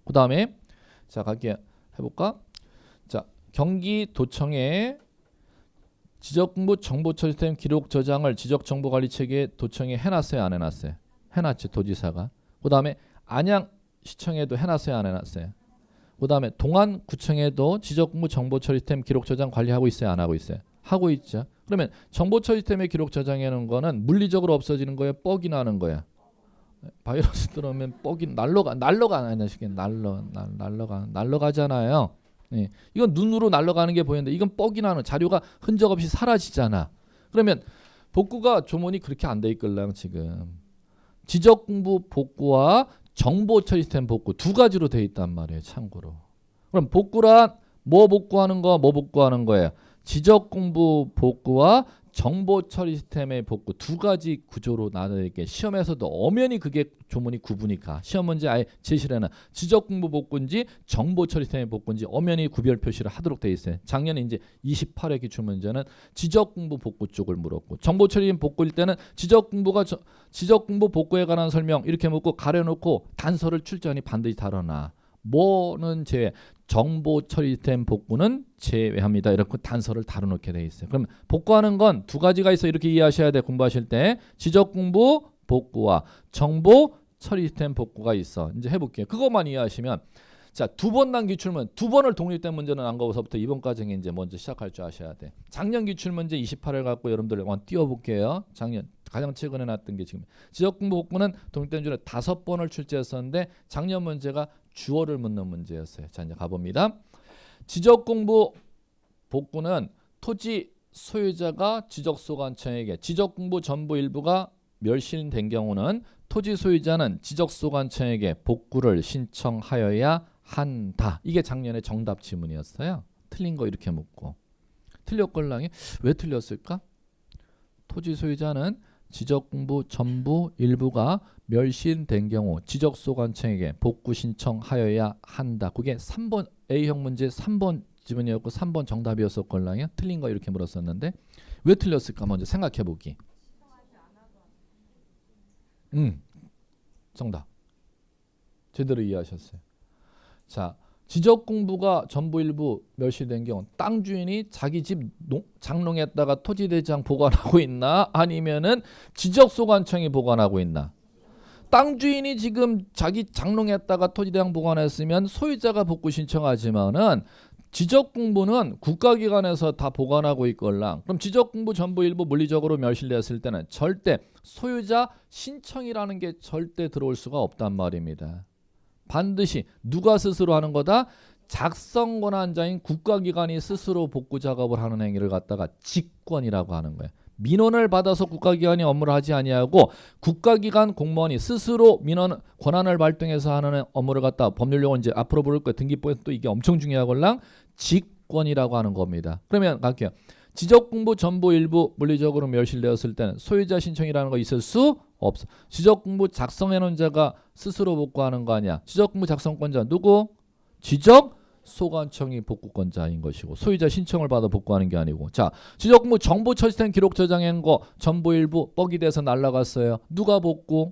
그 다음에 자, 갈게 해볼까? 자, 경기도청에 지적공부 정보처리 시스템 기록 저장을 지적정보관리체계에 도청에 해놨어요, 안 해놨어요? 해놨지, 도지사가. 그 다음에 안양시청에도 해놨어요, 안 해놨어요? 그 다음에 동안구청에도 지적공부 정보처리 시스템 기록 저장 관리하고 있어요, 안 하고 있어요? 하고 있죠. 그러면 정보처리 시스템의 기록 저장하는 거는 물리적으로 없어지는 거예요, 뻑이 나는 거야? 바이러스 들어오면 뻑이 날러가잖아요. 예. 이건 눈으로 날러가는 게 보이는데 이건 뻑이 나는 자료가 흔적 없이 사라지잖아. 그러면 복구가 조문이 그렇게 안 돼 있걸랑 지금. 지적공부 복구와 정보처리 시스템 복구 두 가지로 돼 있단 말이에요, 참고로. 그럼 복구란 뭐 복구하는 거, 뭐 복구하는 거예요? 지적공부 복구와 정보처리 시스템의 복구 두 가지 구조로 나눠있게 시험에서도 엄연히 그게 조문이 구분이 가. 시험 문제 아예 제시에는 지적공부 복구인지 정보처리 시스템의 복구인지 엄연히 구별 표시를 하도록 돼 있어요. 작년에 이제 28회 기출 문제는 지적공부 복구 쪽을 물었고 정보처리 복구일 때는 지적공부 복구에 관한 설명 이렇게 묻고 가려놓고 단서를 출제하니 반드시 다뤄놔. 뭐는 제외. 정보 처리된 복구는 제외합니다. 이렇게 단서를 다뤄놓게 돼 있어요. 그럼 복구하는 건 두 가지가 있어. 이렇게 이해하셔야 돼. 공부하실 때 지적 공부 복구와 정보 처리된 복구가 있어. 이제 해볼게요. 그것만 이해하시면 자, 두 번 난 기출문, 두 번을 독립된 문제는 안 가고서부터 이번 과정에 이제 먼저 시작할 줄 아셔야 돼. 작년 기출 문제 28을 갖고 여러분들 한번 띄워볼게요. 작년 가장 최근에 났던 게 지금 지적 공부 복구는 독립된 문제를 5번을 출제했었는데 작년 문제가 주어를 묻는 문제였어요. 자, 이제 가봅니다. 지적 공부 복구는 토지 소유자가 지적소관청에게 지적 공부 전부 일부가 멸실된 경우는 토지 소유자는 지적소관청에게 복구를 신청하여야 한다. 이게 작년에 정답 지문이었어요. 틀린 거 이렇게 묻고. 틀렸걸랑이 왜 틀렸을까? 토지 소유자는 지적공부 전부 일부가 멸실된 경우 지적소관청에게 복구 신청하여야 한다. 그게 3번 A형 문제 3번 지문이었고 3번 정답이었을걸랑요. 틀린 거 이렇게 물었었는데 왜 틀렸을까 먼저 생각해 보기. 정답. 제대로 이해하셨어요. 자, 지적 공부가 전부 일부 멸실된 경우 땅 주인이 자기 집 장롱에다가 토지대장 보관하고 있나 아니면은 지적소관청이 보관하고 있나? 땅 주인이 지금 자기 장롱에다가 토지대장 보관했으면 소유자가 복구 신청하지만은 지적 공부는 국가기관에서 다 보관하고 있걸랑 그럼 지적 공부 전부 일부 물리적으로 멸실됐을 때는 절대 소유자 신청이라는 게 절대 들어올 수가 없단 말입니다. 반드시 누가 스스로 하는 거다? 작성 권한자인 국가기관이 스스로 복구 작업을 하는 행위를 갖다가 직권이라고 하는 거예요. 민원을 받아서 국가기관이 업무를 하지 아니하고 국가기관 공무원이 스스로 민원 권한을 발동해서 하는 업무를 갖다 법률용어 이제 앞으로 부를 거예요. 등기부에서 또 이게 엄청 중요하걸랑 직권이라고 하는 겁니다. 그러면 갈게요. 지적공부 전부 일부 물리적으로 멸실되었을 때는 소유자 신청이라는 거 있을 수 없어. 지적공부 작성해놓은 자가 스스로 복구하는 거 아니야. 지적공부 작성권자 누구? 지적소관청이 복구권자인 것이고 소유자 신청을 받아 복구하는 게 아니고 자 지적공부 정보 처리된 기록 저장한 거 전부 일부 뻑이 돼서 날라갔어요. 누가 복구?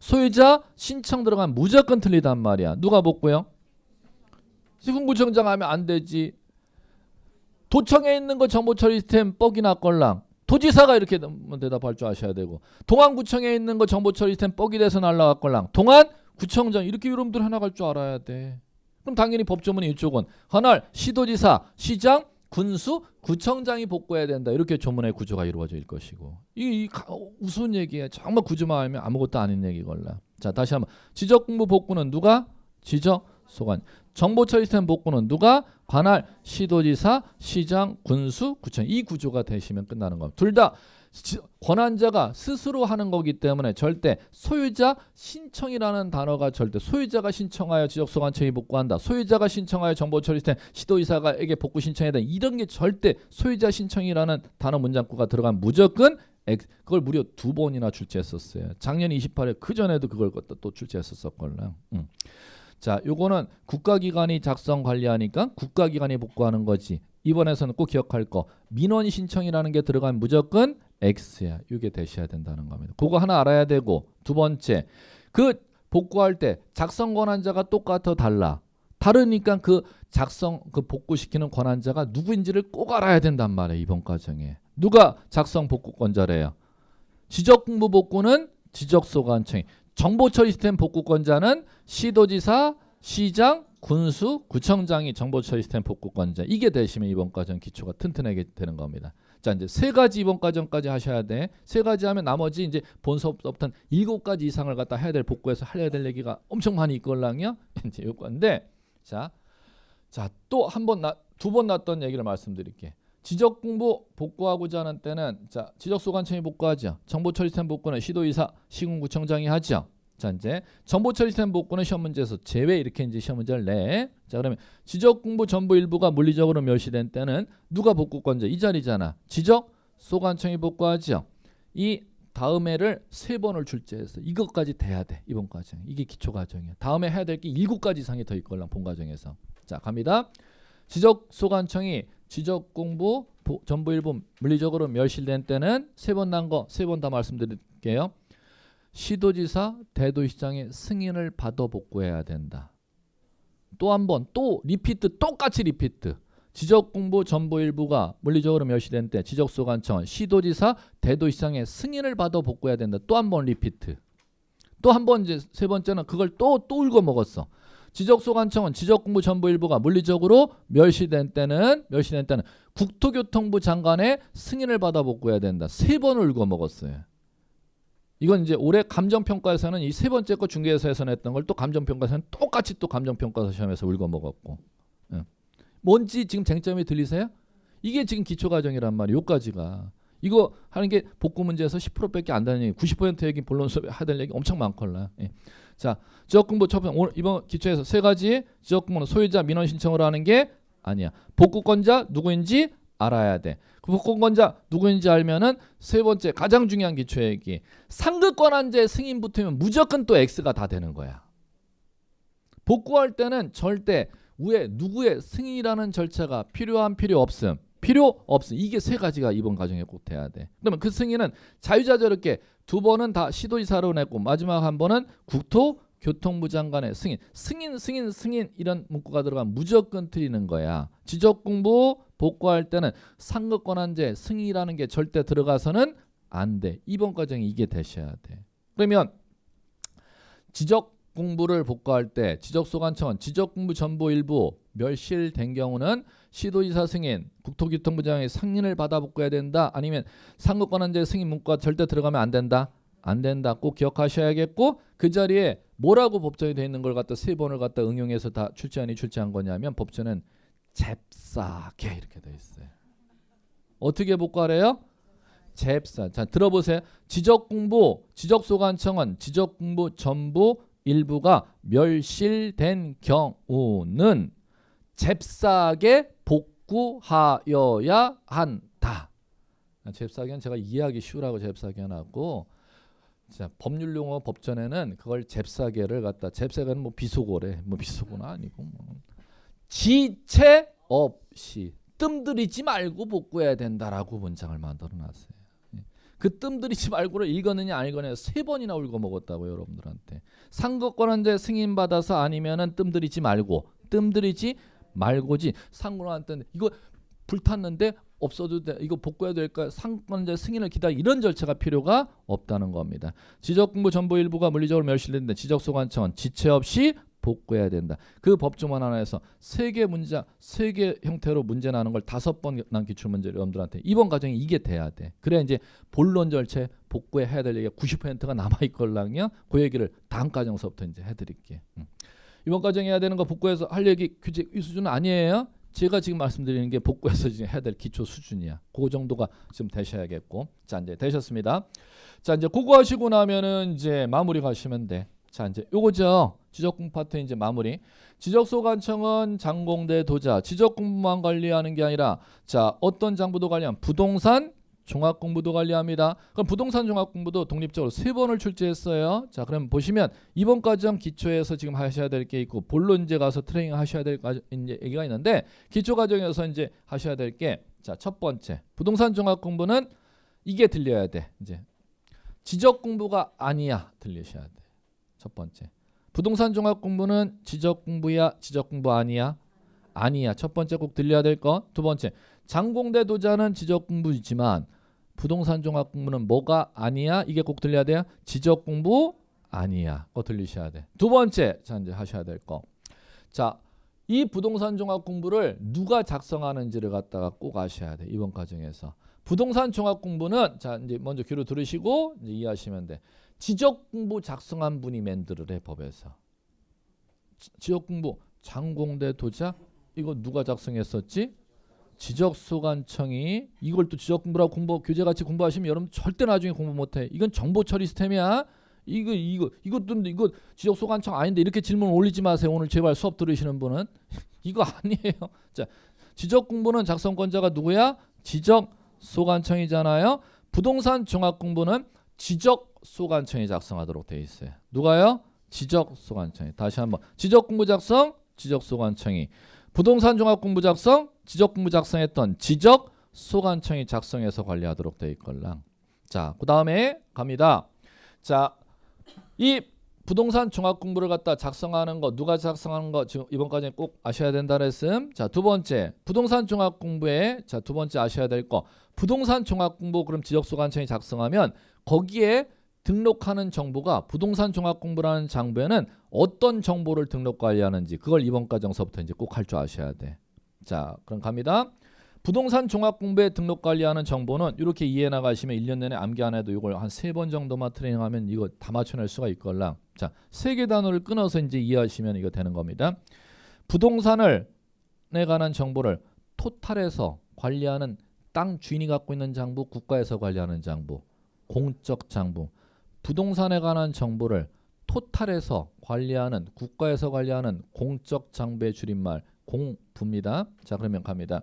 소유자 신청 들어가면 무조건 틀리단 말이야. 누가 복구요? 시군구청장 하면 안 되지. 도청에 있는 거 정보 처리 시스템 뻑이 났걸랑 도지사가 이렇게 대답할 줄 아셔야 되고 동안구청에 있는 거 정보 처리 시스템 뻑이 돼서 날라갔걸랑 동안구청장 이렇게 여러분들 해나갈 줄 알아야 돼. 그럼 당연히 법조문이 이쪽은 하나 시도지사, 시장, 군수, 구청장이 복구해야 된다. 이렇게 조문의 구조가 이루어질 것이고 이 우스운 얘기에 정말 구조만 알면 아무것도 아닌 얘기걸라. 자 다시 한번 지적공부 복구는 누가? 지적소관. 정보처리 시스템 복구는 누가? 관할, 시도지사, 시장, 군수, 구청. 이 구조가 되시면 끝나는 겁니다. 둘 다 권한자가 스스로 하는 거기 때문에 절대 소유자 신청이라는 단어가 절대 소유자가 신청하여 지적소관청이 복구한다. 소유자가 신청하여 정보처리 시스템 시도지사가에게 복구 신청해야 된다. 이런 게 절대 소유자 신청이라는 단어 문장구가 들어가면 무조건 그걸 무려 2번이나 출제했었어요. 작년 28일 그 전에도 그걸 또 출제했었걸랑. 자, 요거는 국가기관이 작성 관리하니까 국가기관이 복구하는 거지. 이번에서는 꼭 기억할 거 민원 신청이라는 게 들어가면 무조건 X야. 이게 되셔야 된다는 겁니다. 그거 하나 알아야 되고 두 번째 그 복구할 때 작성 권한자가 똑같아 달라. 다르니까 그 작성 그 복구시키는 권한자가 누구인지를 꼭 알아야 된단 말이에요. 이번 과정에. 누가 작성 복구권자래요? 지적공부 복구는 지적소관청이 정보처리 시스템 복구권자는 시도지사, 시장, 군수, 구청장이 정보처리 시스템 복구권자. 이게 되시면 이번 과정 기초가 튼튼하게 되는 겁니다. 자 이제 세 가지 이번 과정까지 하셔야 돼. 세 가지 하면 나머지 이제 본수업부터 7가지 이상을 갖다 해야 될 복구해서 해야 될 얘기가 엄청 많이 있걸랑요. 이제 요건데 자 또 한 번 두 번 났던 얘기를 말씀드릴게. 지적공부 복구하고자 하는 때는 자 지적소관청이 복구하죠. 정보처리 시스템 복구는 시도지사, 시군구청장이 하죠. 자 이제 정보처리 시스템 복구는 시험 문제에서 제외 이렇게 이제 시험 문제를 내. 자 그러면 지적공부 전부 일부가 물리적으로 멸시된 때는 누가 복구권자? 이 자리잖아. 지적소관청이 복구하죠. 이 다음에를 3번을 출제해서 이것까지 돼야 돼. 이번 과정. 이게 기초 과정이야. 다음에 해야 될 게 7가지 이상이 더 있걸랑 본 과정에서. 자 갑니다. 지적소관청이 지적공부 전부 일부 물리적으로 멸실된 때는 3번 난 거 3번 다 말씀드릴게요. 시도지사, 대도시장의 승인을 받아 복구해야 된다. 또 한 번 또 리피트 똑같이 리피트. 지적공부 전부 일부가 물리적으로 멸시된 때 지적소관청은 시도지사 대도시장의 승인을 받아 복구해야 된다. 또 한 번 리피트. 또 한 번 이제 세 번째는 그걸 또 울고 먹었어. 지적소관청은 지적공부 전부 일부가 물리적으로 멸시된 때는 국토교통부 장관의 승인을 받아 복구해야 된다. 세 번을 울고 먹었어요. 이건 이제 올해 감정평가에서는 이 세 번째 거 중개사에서 냈던 걸 또 감정평가에서는 똑같이 또 감정평가 시험에서 울고 먹었고. 뭔지 지금 쟁점이 들리세요? 이게 지금 기초과정이란 말이에요. 요까지가. 이거 하는 게 복구 문제에서 10%밖에 안 되는 얘기, 90% 얘기 본론 수업에 해야 될 얘기 엄청 많걸라. 예. 자, 지적공부 첫 번째 오늘 이번 기초에서 세 가지 지적공부는 소유자 민원 신청으로 하는 게 아니야. 복구권자 누구인지 알아야 돼. 그 복구권자 누구인지 알면은 세 번째 가장 중요한 기초 얘기. 상급권한제 승인 붙으면 무조건 또 X가 다 되는 거야. 복구할 때는 절대 왜 누구의 승인이라는 절차가 필요함 필요 없음. 필요 없음. 이게 세 가지가 이번 과정에 꼭 돼야 돼. 그러면 그 승인은 자유자재롭게 두 번은 다 시도지사로 냈고 마지막 한 번은 국토교통부 장관의 승인 이런 문구가 들어가면 무조건 틀리는 거야. 지적공부 복구할 때는 상급권한제 승인이라는 게 절대 들어가서는 안 돼. 이번 과정이 이게 되셔야 돼. 그러면 지적공부를 복구할 때 지적소관청은 지적공부 전부 일부 멸실된 경우는 시도지사 승인, 국토교통부 장관의 승인을 받아 복구해야 된다. 아니면 상급권한제 승인 문구가 절대 들어가면 안 된다. 안 된다. 꼭 기억하셔야겠고 그 자리에 뭐라고 법정에 돼 있는 걸 갖다 세 번을 갖다 응용해서 다 출제한 거냐면 법정은 잽싸게 이렇게 돼 있어요. 어떻게 복구하래요? 잽싸. 자, 들어보세요. 지적소관청은 지적공부 전부 일부가 멸실된 경우는 잽싸게 복구하여야 한다. 잽싸게는 제가 이해하기 쉬우라고 잽싸게 해놨고, 자, 법률 용어 법전에는 그걸 잽싸게를 갖다 잽싸게는 뭐 비속어래. 뭐 비속어는 아니고 뭐. 지체 없이 뜸들이지 말고 복구해야 된다라고 문장을 만들어놨어요. 그 뜸들이지 말고를 읽었느냐 안 읽었느냐 세 번이나 울고 먹었다고 여러분들한테. 상급권한제 승인 받아서 아니면은 뜸들이지 말고지 상권한테 이거 불탔는데 없어도 돼. 이거 복구해야 될까? 상권한제 승인을 기다려 이런 절차가 필요가 없다는 겁니다. 지적공부 전부 일부가 물리적으로 멸실됐는데 지적소관청은 지체 없이 복구해야 된다. 그 법조문 하나에서 세 개 형태로 문제 나는 걸 5번 난 기출문제 여러분들한테 이번 과정이 이게 돼야 돼. 그래야 이제 본론 절차에 복구해야 될 얘기가 90%가 남아있걸랑요. 그 얘기를 다음 과정서부터 이제 해드릴게. 이번 과정에 해야 되는 거 복구해서 할 얘기 규제 이 수준은 아니에요. 제가 지금 말씀드리는 게 복구해서 지금 해야 될 기초 수준이야. 그 정도가 지금 되셔야겠고. 자, 이제 되셨습니다. 자, 이제 그거 하시고 나면은 이제 마무리 가시면 돼. 자, 이제 요거죠. 지적공부 파트 이제 마무리. 지적소관청은 장공대 도자 지적공부만 관리하는 게 아니라 자, 어떤 장부도 관리한 부동산 종합공부도 관리합니다. 그럼 부동산 종합공부도 독립적으로 3번을 출제했어요. 자, 그럼 보시면 이번 과정 기초에서 지금 하셔야 될 게 있고 본론제 가서 트레이닝 하셔야 될 이제 얘기가 있는데 기초 과정에서 이제 하셔야 될 게 자, 첫 번째 부동산 종합공부는 이게 들려야 돼. 이제 지적공부가 아니야 들리셔야 돼. 첫 번째. 부동산 종합공부는 지적공부야 지적공부 아니야? 아니야. 첫 번째 꼭 들려야 될 거. 두 번째. 장공대 도자는 지적공부이지만 부동산 종합공부는 뭐가 아니야? 이게 꼭 들려야 돼요. 지적공부 아니야. 그거 들리셔야 돼. 두 번째. 자, 이제 하셔야 될 거. 자, 이 부동산 종합공부를 누가 작성하는지를 갖다가 꼭 아셔야 돼. 이번 과정에서. 부동산 종합공부는 자, 이제 먼저 귀로 들으시고 이제 이해하시면 돼. 지적공부 작성한 분이 만들을 해 법에서. 지적공부 장공대 도자 이거 누가 작성했었지? 지적소관청이 이걸 또 지적공부라고 교재같이 공부하시면 여러분 절대 나중에 공부 못해. 이건 정보처리 시스템이야. 이거 지적소관청 아닌데 이렇게 질문 올리지 마세요. 오늘 제발 수업 들으시는 분은 이거 아니에요. 자, 지적공부는 작성권자가 누구야? 지적소관청이잖아요. 부동산 종합공부는 지적소관청이 작성하도록 돼 있어요. 누가요? 지적소관청이. 다시 한번 지적공부 작성 지적소관청이, 부동산 종합공부 작성 지적공부 작성했던 지적소관청이 작성해서 관리하도록 돼 있걸랑. 자, 그 다음에 갑니다. 자, 이 부동산 종합 공부를 갖다 작성하는 거 누가 작성하는 거 지금 이번까지 꼭 아셔야 된다 그랬음. 자, 두 번째 부동산 종합 공부에 자, 두 번째 아셔야 될 거 부동산 종합 공부 그럼 지적소관청이 작성하면 거기에 등록하는 정보가 부동산 종합 공부라는 장부에는 어떤 정보를 등록 관리하는지 그걸 이번 과정서부터 이제 꼭 할 줄 아셔야 돼. 자, 그럼 갑니다. 부동산 종합 공부에 등록 관리하는 정보는 이렇게 이해 나가시면 1년 내내 암기 안 해도 이걸 한 3번 정도만 트레이닝하면 이거 다 맞춰낼 수가 있걸랑. 자, 3개 단어를 끊어서 이제 이해하시면 이거 되는 겁니다. 부동산에 관한 정보를 토탈에서 관리하는 땅 주인이 갖고 있는 장부, 국가에서 관리하는 장부, 공적 장부. 부동산에 관한 정보를 토탈에서 관리하는 국가에서 관리하는 공적 장부의 줄임말 공부입니다. 자, 그러면 갑니다.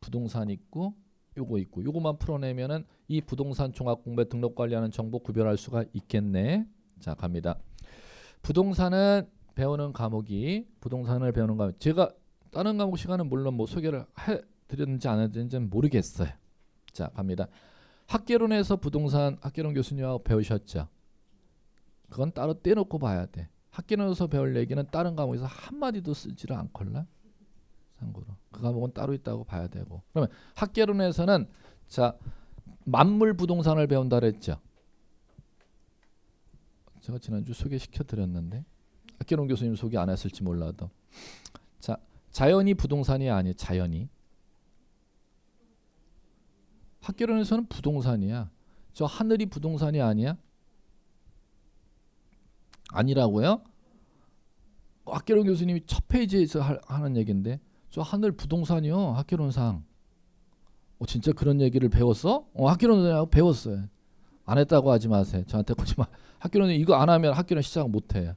부동산 있고 요거 있고 요거만 풀어내면은 이 부동산 종합 공부에 등록 관리하는 정보 구별할 수가 있겠네. 자, 갑니다. 부동산은 배우는 과목이 부동산을 배우는 과목. 제가 다른 과목 시간은 물론 뭐 소개를 해드렸는지 안 해드렸는지는 모르겠어요. 자, 갑니다. 학개론에서 부동산 학개론 교수님하고 배우셨죠? 그건 따로 떼놓고 봐야 돼. 학개론에서 배울 얘기는 다른 과목에서 한마디도 쓰지를 않걸라. 참고로 그 과목은 따로 있다고 봐야 되고. 그러면 학개론에서는 자 만물 부동산을 배운다 그랬죠. 제가 지난주 소개시켜 드렸는데 학개론 교수님 소개 안 했을지 몰라도 자 자연이 부동산이 아니에요. 자연이 학개론에서는 부동산이야. 저 하늘이 부동산이 아니야? 아니라고요? 학개론 교수님이 첫 페이지에서 하는 얘기인데 저 하늘 부동산이요. 학개론상. 진짜 그런 얘기를 배웠어? 학개론하고 배웠어요. 안 했다고 하지 마세요. 저한테 그러지 마. 학개론이 이거 안 하면 학개론 시작 못 해.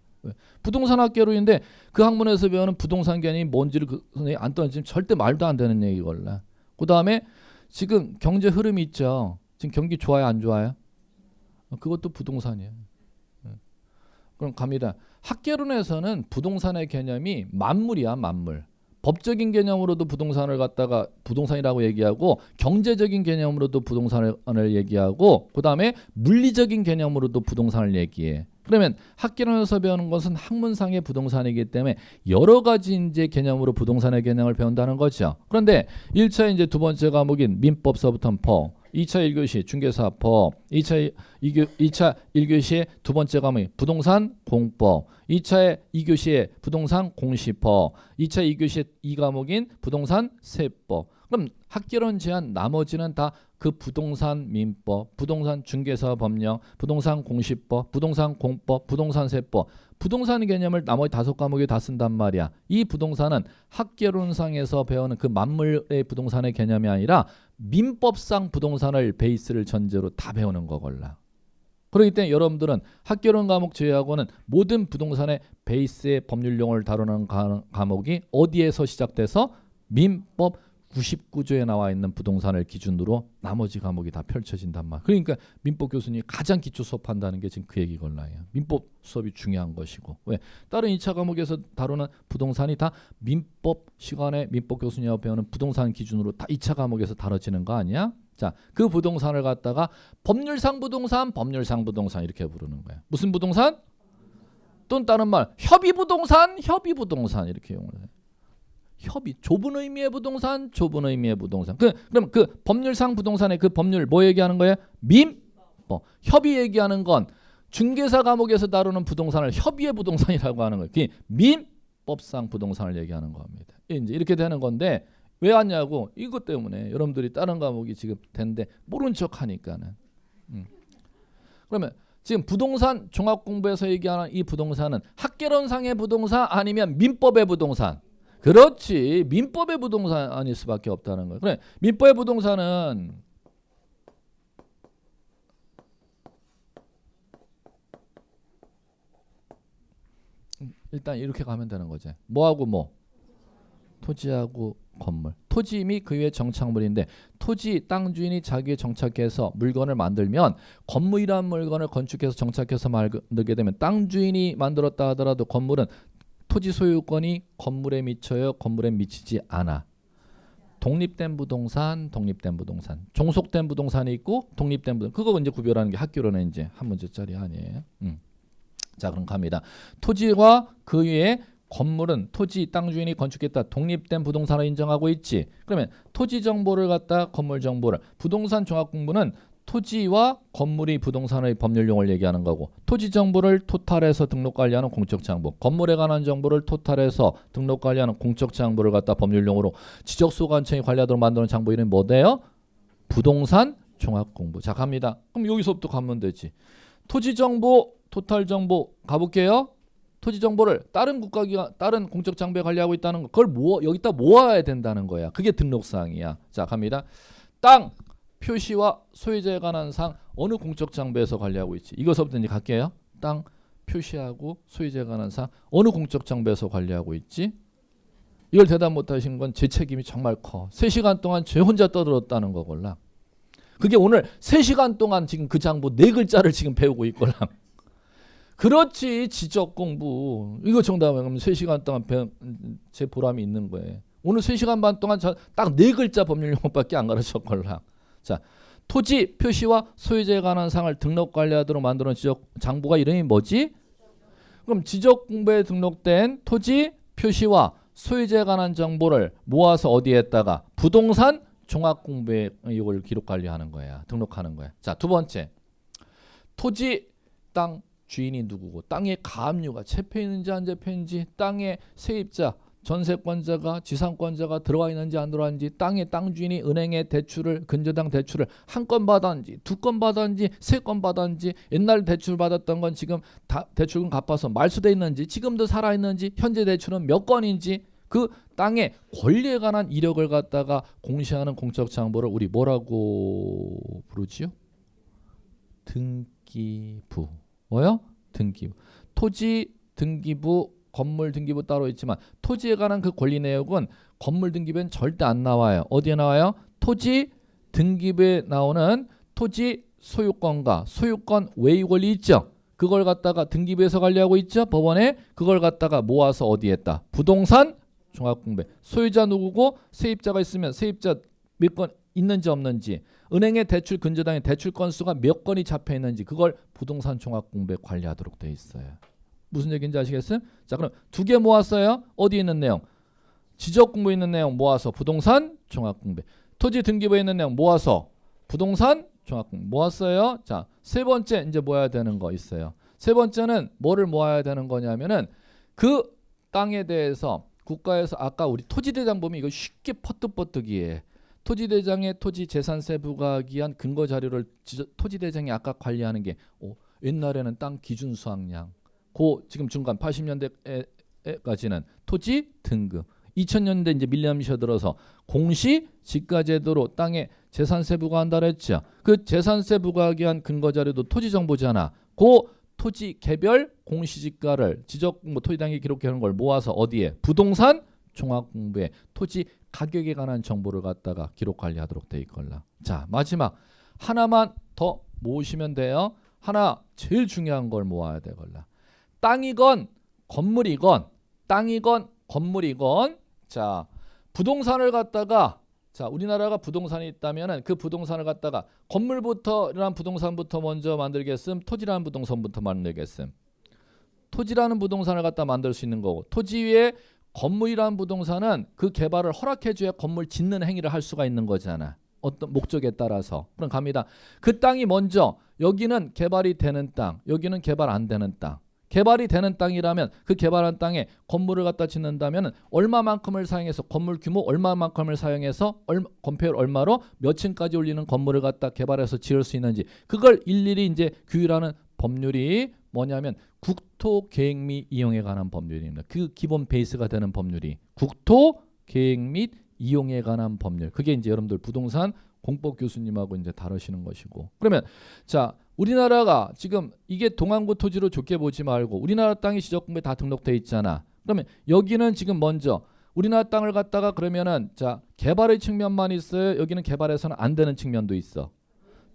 부동산 학개론인데 그 학문에서 배우는 부동산 개념이 뭔지를 그 선생님이 안 던지면 절대 말도 안 되는 얘기걸라. 그 다음에 지금 경제 흐름이 있죠. 지금 경기 좋아요, 안 좋아요? 그것도 부동산이에요. 그럼 갑니다. 학개론에서는 부동산의 개념이 만물이야, 만물. 법적인 개념으로도 부동산을 갖다가 부동산이라고 얘기하고 경제적인 개념으로도 부동산을 얘기하고 그 다음에 물리적인 개념으로도 부동산을 얘기해. 그러면 학개론에서 배우는 것은 학문상의 부동산이기 때문에 여러 가지 이제 개념으로 부동산의 개념을 배운다는 거죠. 그런데 1차 이제 두 번째 과목인 민법서부터는 법, 2차 1교시 중개사법, 2차 1교시의 두 번째 과목이 부동산 공법, 2차 2교시의 부동산 공시법, 2차 2교시의 2과목인 부동산 세법. 그럼 학개론 제한 나머지는 다 그 부동산 민법, 부동산 중개사 법령, 부동산 공시법, 부동산 공법, 부동산 세법, 부동산 개념을 나머지 5과목에 다 쓴단 말이야. 이 부동산은 학개론상에서 배우는 그 만물의 부동산의 개념이 아니라 민법상 부동산을 베이스를 전제로 다 배우는 거걸라. 그렇기 때문에 여러분들은 학개론 과목 제외하고는 모든 부동산의 베이스의 법률 용어를 다루는 과목이 어디에서 시작돼서 민법 99조에 나와 있는 부동산을 기준으로 나머지 과목이 다 펼쳐진단 말. 그러니까 민법 교수님이 가장 기초 수업한다는 게 지금 그 얘기걸라요. 민법 수업이 중요한 것이고. 왜? 다른 2차 과목에서 다루는 부동산이 다 민법 시간에 민법 교수님하고 배우는 부동산 기준으로 다 2차 과목에서 다뤄지는 거 아니야? 자, 그 부동산을 갖다가 법률상 부동산, 법률상 부동산 이렇게 부르는 거야. 무슨 부동산? 또는 다른 말 협의 부동산, 협의 부동산 이렇게 용어를 해. 협의, 좁은 의미의 부동산, 좁은 의미의 부동산. 그럼 그 법률상 부동산의 그 법률 뭐 얘기하는 거예요? 민법. 협의 얘기하는 건 중개사 과목에서 다루는 부동산을 협의의 부동산이라고 하는 거예요. 그게 민법상 부동산을 얘기하는 겁니다. 이제 이렇게 되는 건데 왜 왔냐고 이것 때문에 여러분들이 다른 과목이 지금 된데 모른 척 하니까는. 그러면 지금 부동산 종합공부에서 얘기하는 이 부동산은 학개론상의 부동산 아니면 민법의 부동산. 그렇지. 민법의 부동산 아닐 수밖에 없다는 거예요. 그래. 민법의 부동산은 일단 이렇게 가면 되는 거지. 뭐하고 뭐? 토지하고 건물. 토지 및 그 위의 정착물인데 토지 땅 주인이 자기의 정착해서 물건을 만들면 건물이란 물건을 건축해서 정착해서 만들게 되면 땅 주인이 만들었다 하더라도 건물은 토지 소유권이 건물에 미쳐요? 건물에 미치지 않아. 독립된 부동산, 독립된 부동산. 종속된 부동산이 있고 독립된 부동산. 그거 이제 구별하는 게 학교로는 이제 한 문제짜리 아니에요. 자, 그럼 갑니다. 토지와 그 위에 건물은 토지 땅 주인이 건축했다 독립된 부동산을 인정하고 있지. 그러면 토지 정보를 갖다 건물 정보를 부동산 종합공부는 토지와 건물이 부동산의 법률 용어를 얘기하는 거고 토지 정보를 토탈해서 등록 관리하는 공적 정보 건물에 관한 정보를 토탈해서 등록 관리하는 공적 정보를 갖다 법률 용어로 지적소관청이 관리하도록 만드는 정보 이름이 뭐대요? 부동산 종합공부. 자, 갑니다. 그럼 여기서부터 가면 되지. 토지 정보 토탈 정보 가볼게요. 토지 정보를 다른 국가기관, 다른 공적 장부에 관리하고 있다는 거, 그걸 여기다 모아야 된다는 거야. 그게 등록사항이야. 자, 갑니다. 땅 표시와 소유자에 관한 사항 어느 공적 장부에서 관리하고 있지? 이것부터 이제 갈게요. 땅 표시하고 소유자에 관한 사항 어느 공적 장부에서 관리하고 있지? 이걸 대답 못하신 건 제 책임이 정말 커. 3시간 동안 제 혼자 떠들었다는 거걸랑. 그게 오늘 3시간 동안 지금 그 장부 4글자를 지금 배우고 있걸랑. 그렇지. 지적 공부. 이거 정답은 그럼 3시간 동안 제 보람이 있는 거예요. 오늘 3시간 반 동안 딱 4글자 법률 용어밖에 안 가르쳤걸랑. 자, 토지 표시와 소유자에 관한 사항을 등록 관리하도록 만드는 지적 장부가 이름이 뭐지? 그럼 지적 공부에 등록된 토지 표시와 소유자에 관한 정보를 모아서 어디에다가 부동산 종합 공부에 이걸 기록 관리하는 거야. 등록하는 거야. 자, 두 번째. 토지 땅 주인이 누구고 땅의 가압류가 채표 있는지 안 채표 있는지 땅의 세입자 전세권자가 지상권자가 들어와 있는지 안 들어와 있는지 땅의 땅 주인이 은행에 대출을 근저당 대출을 한 건 받았는지 2건 받았는지 3건 받았는지 옛날 대출 받았던 건 지금 다 대출금 갚아서 말소돼 있는지 지금도 살아있는지 현재 대출은 몇 건인지 그 땅의 권리에 관한 이력을 갖다가 공시하는 공적 정보를 우리 뭐라고 부르지요? 등기부. 뭐요? 등기부. 토지 등기부 건물 등기부 따로 있지만 토지에 관한 그 권리 내역은 건물 등기부엔 절대 안 나와요. 어디에 나와요? 토지 등기부에 나오는 토지 소유권과 소유권 외의 권리 있죠. 그걸 갖다가 등기부에서 관리하고 있죠. 법원에 그걸 갖다가 모아서 어디에 했다. 부동산 종합공부. 소유자 누구고 세입자가 있으면 세입자 몇 건 있는지 없는지 은행의 대출 근저당의 대출 건수가 몇 건이 잡혀 있는지 그걸 부동산 종합공부에 관리하도록 되어 있어요. 무슨 얘기인지 아시겠어요? 자, 그럼 2개 모았어요. 어디 있는 내용? 지적공부에 있는 내용 모아서 부동산 종합공부. 토지 등기부에 있는 내용 모아서 부동산 종합공부 모았어요. 자, 세 번째 이제 모아야 되는 거 있어요. 세 번째는 뭐를 모아야 되는 거냐면은 그 땅에 대해서 국가에서 아까 우리 토지대장 보면 이거 쉽게 퍼뜩퍼뜩이에 토지대장의 토지재산세 부과하기 위한 근거 자료를 토지대장이 아까 관리하는 게 옛날에는 땅 기준 수확량 지금 중간 80년대까지는 토지 등급 2000년대 이제 밀리엄시어 들어서 공시 지가제도로 땅에 재산세 부과한다 그랬죠. 그 재산세 부과하기 위한 근거 자료도 토지 정보잖아. 그 토지 개별 공시지가를 지적 토지당이 기록하는 걸 모아서 어디에? 부동산 종합공부에 토지 가격에 관한 정보를 갖다가 기록 관리하도록 돼 있걸라. 자, 마지막 하나만 더 모으시면 돼요. 하나 제일 중요한 걸 모아야 되걸라. 땅이건 건물이건 땅이건 건물이건 자 부동산을 갖다가 자 우리나라가 부동산이 있다면은 그 부동산을 갖다가 건물부터라는 부동산부터 먼저 만들겠음 토지라는 부동산부터 만들겠음 토지라는 부동산을 갖다 만들 수 있는 거고 토지 위에 건물이라는 부동산은 그 개발을 허락해줘야 건물 짓는 행위를 할 수가 있는 거잖아. 어떤 목적에 따라서. 그럼 갑니다. 그 땅이 먼저 여기는 개발이 되는 땅 여기는 개발 안 되는 땅 개발이 되는 땅이라면 그 개발한 땅에 건물을 갖다 짓는다면 얼마만큼을 사용해서 건물 규모 얼마만큼을 사용해서 건폐율 얼마로 몇 층까지 올리는 건물을 갖다 개발해서 지을 수 있는지 그걸 일일이 이제 규율하는 법률이 뭐냐면 국토계획 및 이용에 관한 법률입니다. 그 기본 베이스가 되는 법률이 국토계획 및 이용에 관한 법률. 그게 이제 여러분들 부동산 공법 교수님하고 이제 다루시는 것이고. 그러면 자 우리나라가 지금 이게 동안구 토지로 좋게 보지 말고 우리나라 땅이 지적공부에 다 등록돼 있잖아. 그러면 여기는 지금 먼저 우리나라 땅을 갖다가 그러면은 자 개발의 측면만 있어요. 여기는 개발해서는 안 되는 측면도 있어.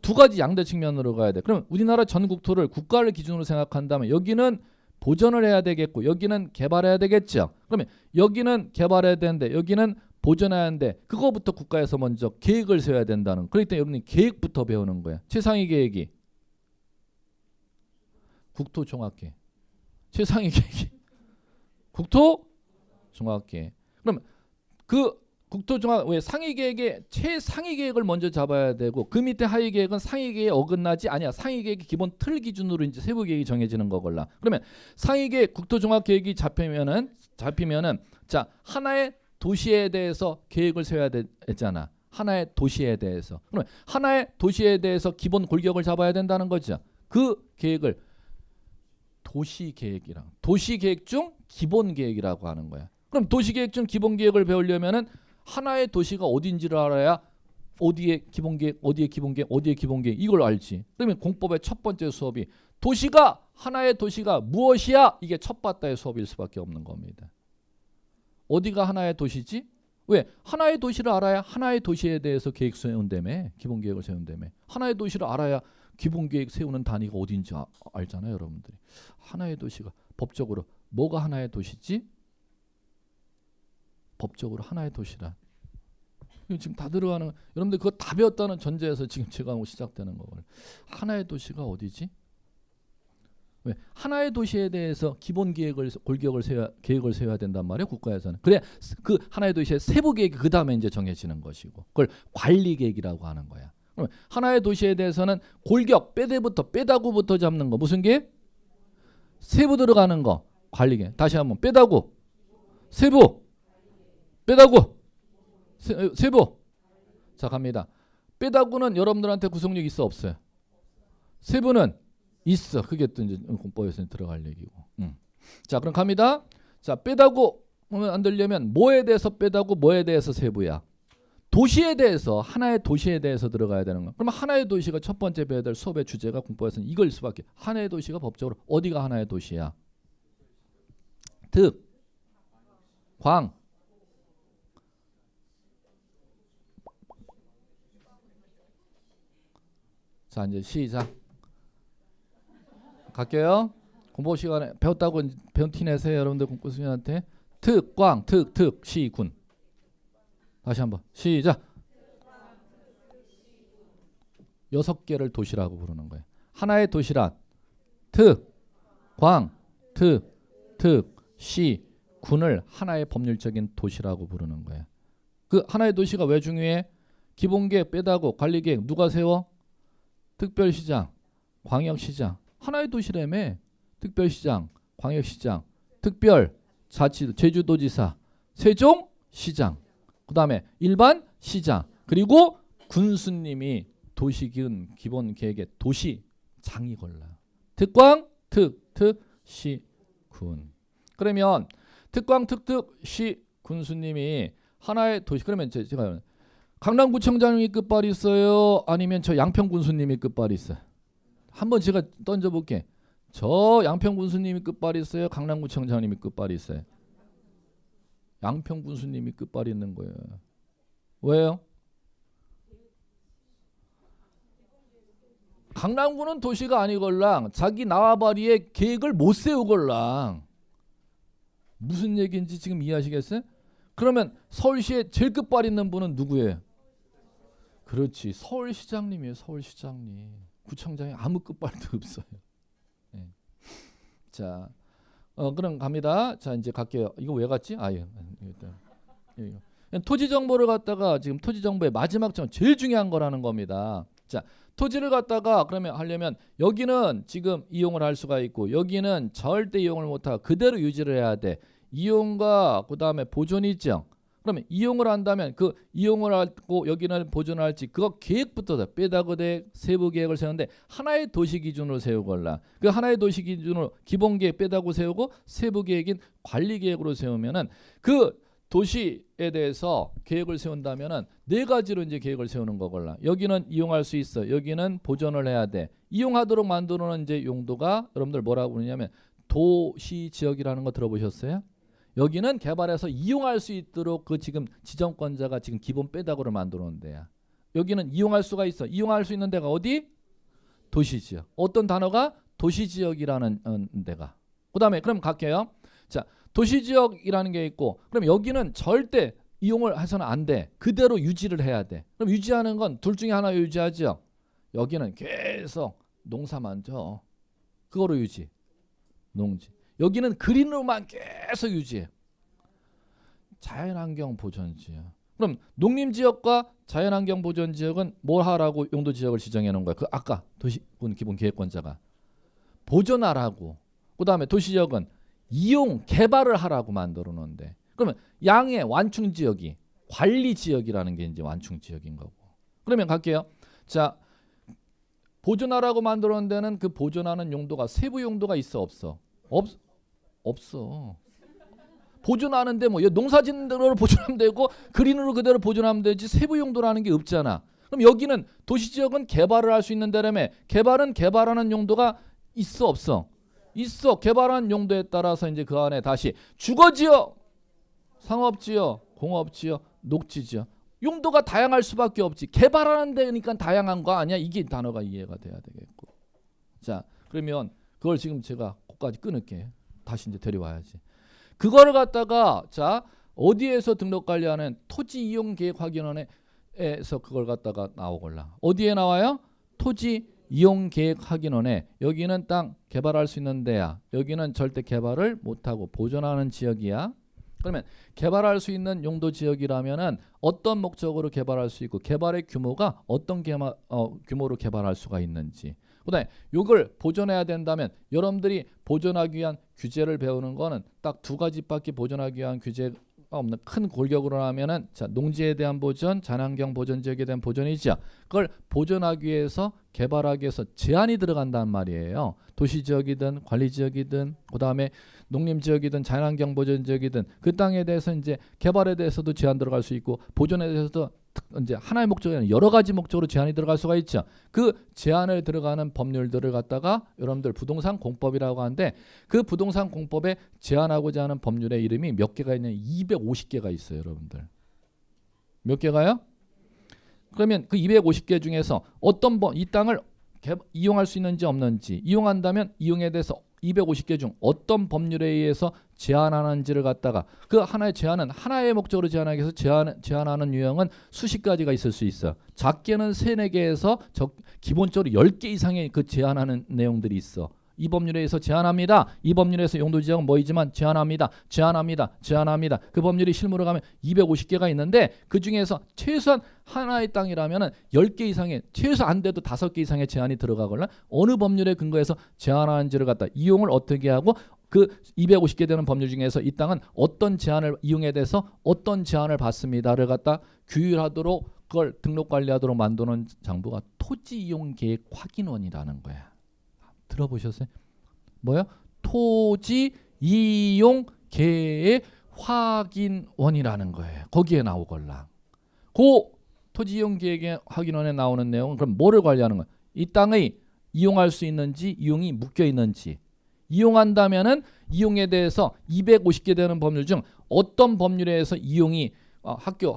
두 가지 양대 측면으로 가야 돼. 그럼 우리나라 전 국토를 국가를 기준으로 생각한다면 여기는 보전을 해야 되겠고 여기는 개발해야 되겠죠. 그러면 여기는 개발해야 되는데 여기는 보전해야 하는데 그거부터 국가에서 먼저 계획을 세워야 된다는. 그렇기 때문에 여러분이 계획부터 배우는 거야. 최상위 계획이 국토종합계획. 최상위 계획이 국토종합계획. 그럼 그 국토종합 왜 상위 계획의 최상위 계획을 먼저 잡아야 되고 그 밑에 하위 계획은 상위 계획에 어긋나지 아니야. 상위 계획의 기본 틀 기준으로 이제 세부 계획이 정해지는 거걸라. 그러면 상위 계획 국토종합 계획이 잡히면은 자 하나의 도시에 대해서 계획을 세워야 되잖아. 하나의 도시에 대해서. 그러면 하나의 도시에 대해서 기본 골격을 잡아야 된다는 거죠. 그 계획을 도시 계획이랑 도시 계획 중 기본 계획이라고 하는 거야. 그럼 도시 계획 중 기본 계획을 배우려면은 하나의 도시가 어딘지를 알아야 어디에 기본 계획, 어디에 기본 계획, 어디에 기본 계획 이걸 알지. 그러면 공법의 첫 번째 수업이 도시가 하나의 도시가 무엇이야? 이게 첫 바다의 수업일 수밖에 없는 겁니다. 어디가 하나의 도시지? 왜? 하나의 도시를 알아야 하나의 도시에 대해서 계획 세운다며. 기본 계획을 세운다며. 하나의 도시를 알아야 기본 계획 세우는 단위가 어딘지 알잖아요, 여러분들이. 하나의 도시가 법적으로 뭐가 하나의 도시지? 법적으로 하나의 도시란. 지금 다 들어가는 여러분들 그거 다 배웠다는 전제에서 지금 제가 시작되는 거예요. 하나의 도시가 어디지? 왜? 하나의 도시에 대해서 기본 계획을 골격을 계획을 세워야 된단 말이에요. 국가에서는. 그래 그 하나의 도시의 세부 계획이 그 다음에 이제 정해지는 것이고 그걸 관리 계획이라고 하는 거야. 그럼 하나의 도시에 대해서는 골격 빼다구부터 잡는 거 무슨 계획? 세부 들어가는 거 관리 계획. 다시 한번 빼다구 세부 빼다구 세부. 자 갑니다. 빼다구는 여러분들한테 구속력 있어 없어요? 세부는 있어. 그게 또 이제 공법에서 들어갈 얘기고. 자 그럼 갑니다. 자 빼다구 안 되려면 뭐에 대해서 빼다구 뭐에 대해서 세부야? 도시에 대해서 하나의 도시에 대해서 들어가야 되는 거. 그러면 하나의 도시가 첫 번째 배워야 될 수업의 주제가 공법에서는 이걸 수밖에. 하나의 도시가 법적으로 어디가 하나의 도시야? 득, 광, 자 이제 시작. 갈게요. 공부 시간에 배웠다고 배운 티 내세요. 여러분들 공부수님한테 특, 광, 특, 시, 군. 다시 한번 시작. 6개를 도시라고 부르는 거예요. 하나의 도시란 특, 광, 특, 시, 군을 하나의 법률적인 도시라고 부르는 거예요. 그 하나의 도시가 왜 중요해? 기본계획 빼다고 관리계획 누가 세워? 특별시장, 광역시장. 하나의 도시라며. 특별시장, 광역시장, 특별자치, 제주도지사, 세종시장, 그 다음에 일반 시장, 그리고 군수님이 도시기은 기본계획의 도시장이 걸려요. 특광, 시, 군. 그러면 특광, 시, 군수님이 하나의 도시. 그러면 제가 강남구청장님이 끝발이 있어요? 아니면 저 양평군수님이 끝발이 있어요? 한번 제가 던져볼게. 저 양평군수님이 끝발이 있어요? 강남구청장님이 끝발이 있어요? 양평군수님이 끝발이 있는 거예요. 왜요? 강남구는 도시가 아니걸랑 자기 나와바리에 계획을 못 세우걸랑. 무슨 얘기인지 지금 이해하시겠어요? 그러면 서울시에 제일 끝발 있는 분은 누구예요? 그렇지, 서울시장님이에요. 서울시장님. 구청장이 아무 끝발도 없어요. 네. 자, 그럼 갑니다. 자 이제 갈게요. 이거 왜 갔지? 토지 정보를 갖다가 지금 토지 정보의 마지막 점 제일 중요한 거라는 겁니다. 자, 토지를 갖다가 그러면 하려면 여기는 지금 이용을 할 수가 있고 여기는 절대 이용을 못하고 그대로 유지를 해야 돼. 이용과 그 다음에 보존 일정. 그러면 이용을 한다면 그 이용을 하고 여기는 보존을 할지 그거 계획부터 빼다구 대 세부 계획을 세우는데 하나의 도시 기준으로 세우걸라. 그 하나의 도시 기준으로 기본 계획 빼다구 세우고 세부 계획인 관리 계획으로 세우면은 그 도시에 대해서 계획을 세운다면은 네 가지로 이제 계획을 세우는 거걸라. 여기는 이용할 수 있어. 여기는 보존을 해야 돼. 이용하도록 만드는 이제 용도가 여러분들 뭐라고 부르냐면 도시 지역이라는 거 들어보셨어요? 여기는 개발해서 이용할 수 있도록 그 지금 지정권자가 지금 기본 빼다구를 만들어 놓은 데야. 여기는 이용할 수가 있어. 이용할 수 있는 데가 어디? 도시지역. 어떤 단어가? 도시지역이라는 데가. 그 다음에 그럼 갈게요. 자, 도시지역이라는 게 있고 그럼 여기는 절대 이용을 해서는 안 돼. 그대로 유지를 해야 돼. 그럼 유지하는 건 둘 중에 하나 유지하죠. 여기는 계속 농사만 져. 그거로 유지. 농지. 여기는 그린으로만 계속 유지해. 자연환경 보전지역. 그럼 농림지역과 자연환경 보전지역은 뭘 하라고 용도지역을 지정해 놓은 거야? 그 아까 도시군 기본계획권자가 보존하라고. 그 다음에 도시지역은 이용 개발을 하라고 만들어 놓은데, 그러면 양의 완충지역이 관리지역이라는 게 이제 완충지역인 거고. 그러면 갈게요. 자, 보존하라고 만들어 놓은 데는 그 보존하는 용도가 세부 용도가 있어 없어? 없어. 보존하는데 뭐 농사 짓는 대로 보존하면 되고 그린으로 그대로 보존하면 되지 세부 용도라는 게 없잖아. 그럼 여기는 도시지역은 개발을 할 수 있는 데라며, 개발은 개발하는 용도가 있어 없어? 있어. 개발한 용도에 따라서 이제 그 안에 다시 주거지역, 상업지역, 공업지역, 녹지지역, 용도가 다양할 수밖에 없지. 개발하는 데니까 다양한 거 아니야? 이게 단어가 이해가 돼야 되겠고. 자, 그러면 그걸 지금 제가 거기까지 끊을게. 다시 이제 데려와야지. 그거를 갖다가 자 어디에서 등록관리하는 토지이용계획확인원에서 그걸 갖다가 나오걸라. 어디에 나와요? 토지이용계획확인원에. 여기는 땅 개발할 수 있는 데야. 여기는 절대 개발을 못하고 보존하는 지역이야. 그러면 개발할 수 있는 용도 지역이라면은 어떤 목적으로 개발할 수 있고 개발의 규모가 어떤 규모로 개발할 수가 있는지. 그다음에 이걸 보존해야 된다면 여러분들이 보존하기 위한 규제를 배우는 거는 딱 두 가지밖에 보존하기 위한 규제가 없는 큰 골격으로 하면은 자 농지에 대한 보존, 자연환경 보존 지역에 대한 보존이죠. 그걸 보존하기 위해서 개발하기 위해서 제한이 들어간단 말이에요. 도시지역이든 관리지역이든 그다음에 농림지역이든 자연환경 보존지역이든 그 땅에 대해서 이제 개발에 대해서도 제한 들어갈 수 있고 보존에 대해서도 이제 하나의 목적이 아니라 여러 가지 목적으로 제한이 들어갈 수가 있죠. 그 제한을 들어가는 법률들을 갖다가 여러분들 부동산 공법이라고 하는데 그 부동산 공법에 제한하고자 하는 법률의 이름이 몇 개가 있냐면 250개가 있어요. 여러분들. 몇 개가요? 그러면 그 250개 중에서 어떤 이 땅을 이용할 수 있는지 없는지, 이용한다면 이용에 대해서 250개 중 어떤 법률에 의해서 제한하는지를 갖다가 그 하나의 제한은 하나의 목적으로 제한하기 위해서 제한하는 유형은 수십 가지가 있을 수 있어. 작게는 3-4개에서 기본적으로 10개 이상의 그 제한하는 내용들이 있어. 이 법률에 의해서 제한합니다. 이 법률에서 용도지역은 뭐이지만 제한합니다. 제한합니다. 그 법률이 실무로 가면 250개가 있는데 그 중에서 최소한 하나의 땅이라면 10개 이상의 최소 안 돼도 5개 이상의 제한이 들어가거나 어느 법률에 근거해서 제한하는지를 갖다 이용을 어떻게 하고 그 250개 되는 법률 중에서 이 땅은 어떤 제한을 이용에 대해서 어떤 제한을 받습니다를 갖다 규율하도록 그걸 등록관리하도록 만드는 장부가 토지이용계획확인원이라는 거야. 들어보셨어요? 뭐요? 토지이용계획확인원이라는 거예요. 거기에 나오걸라. 그 토지이용계획확인원에 나오는 내용은 그럼 뭐를 관리하는 거야? 이 땅의 이용할 수 있는지 이용이 묶여 있는지. 이용한다면은 이용에 대해서 250개 되는 법률 중 어떤 법률에 의해서 이용이 학교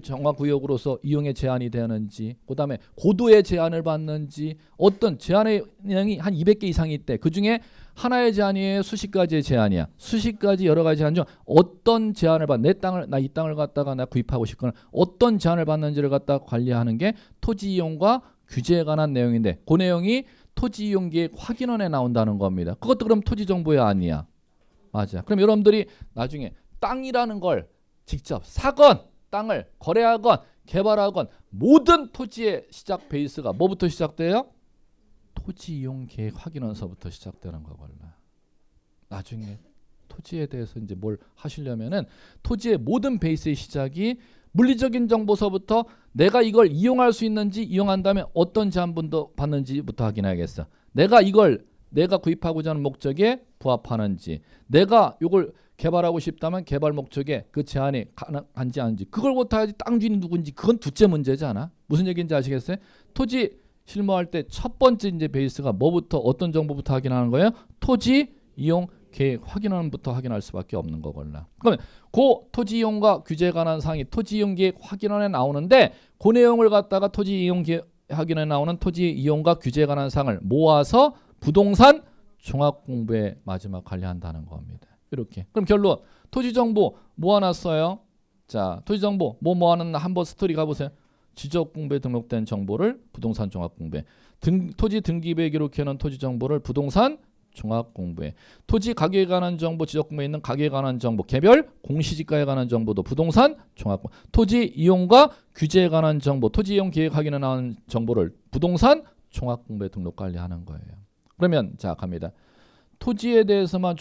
정화구역으로서 이용의 제한이 되는지, 그 다음에 고도의 제한을 받는지, 어떤 제한의 내용이 한 200개 이상이 있대. 그 중에 하나의 제한이에요? 수십 가지의 제한이야? 수십 가지 여러 가지 제한 중 어떤 제한을 받, 나 이 땅을 갖다가 나 구입하고 싶거나 어떤 제한을 받는지를 갖다가 관리하는 게 토지이용과 규제에 관한 내용인데 그 내용이 토지이용계획확인원에 나온다는 겁니다. 그것도 그럼 토지정보에 아니야? 맞아. 그럼 여러분들이 나중에 땅이라는 걸 직접 사건 땅을 거래하건 개발하건 모든 토지의 시작 베이스가 뭐부터 시작돼요? 토지이용계획확인원서부터 시작되는 거걸라. 나중에 토지에 대해서 이제 뭘 하시려면은 토지의 모든 베이스의 시작이 물리적인 정보서부터 내가 이걸 이용할 수 있는지 이용한다면 어떤 제한분도 받는지부터 확인해야겠어. 내가 구입하고자 하는 목적에 부합하는지, 내가 이걸 개발하고 싶다면 개발 목적에 그 제한이 가능한지 아닌지, 그걸 못해야지 땅 주인이 누군지 그건 둘째 문제지 않아? 무슨 얘기인지 아시겠어요? 토지 실무할 때 첫 번째 이제 베이스가 뭐부터 어떤 정보부터 확인하는 거예요? 토지 이용 계획 확인원부터 확인할 수밖에 없는 거걸라. 그러면 그 토지 이용과 규제에 관한 사항이 토지 이용 계획 확인원에 나오는데 그 내용을 갖다가 토지 이용 계획 확인원에 나오는 토지 이용과 규제에 관한 사항을 모아서 부동산 종합공부에 마지막 관리한다는 겁니다. 이렇게. 그럼 결론 토지 정보 모아놨어요. 자, 토지 정보 뭐 모아놨나 한번 스토리 가보세요. 지적공부에 등록된 정보를 부동산 종합공부에 토지 등기부에 기록해놓은 토지 정보를 부동산 종합 공부에 토지 가격에 관한 정보, 지적 공부에 있는 가격에 관한 정보, 개별 공시지가에 관한 정보도 부동산 종합 공부. 토지 이용과 규제에 관한 정보, 토지 이용 계획 확인에 나온 정보를 부동산 종합 공부에 등록 관리하는 거예요. 그러면 자 갑니다. 토지에 대해서만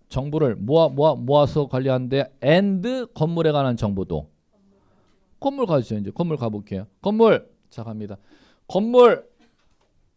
정보를 모아서 관리하는데 and 건물에 관한 정보도 건물 가죠. 이제 건물 가볼게요. 건물 자 갑니다. 건물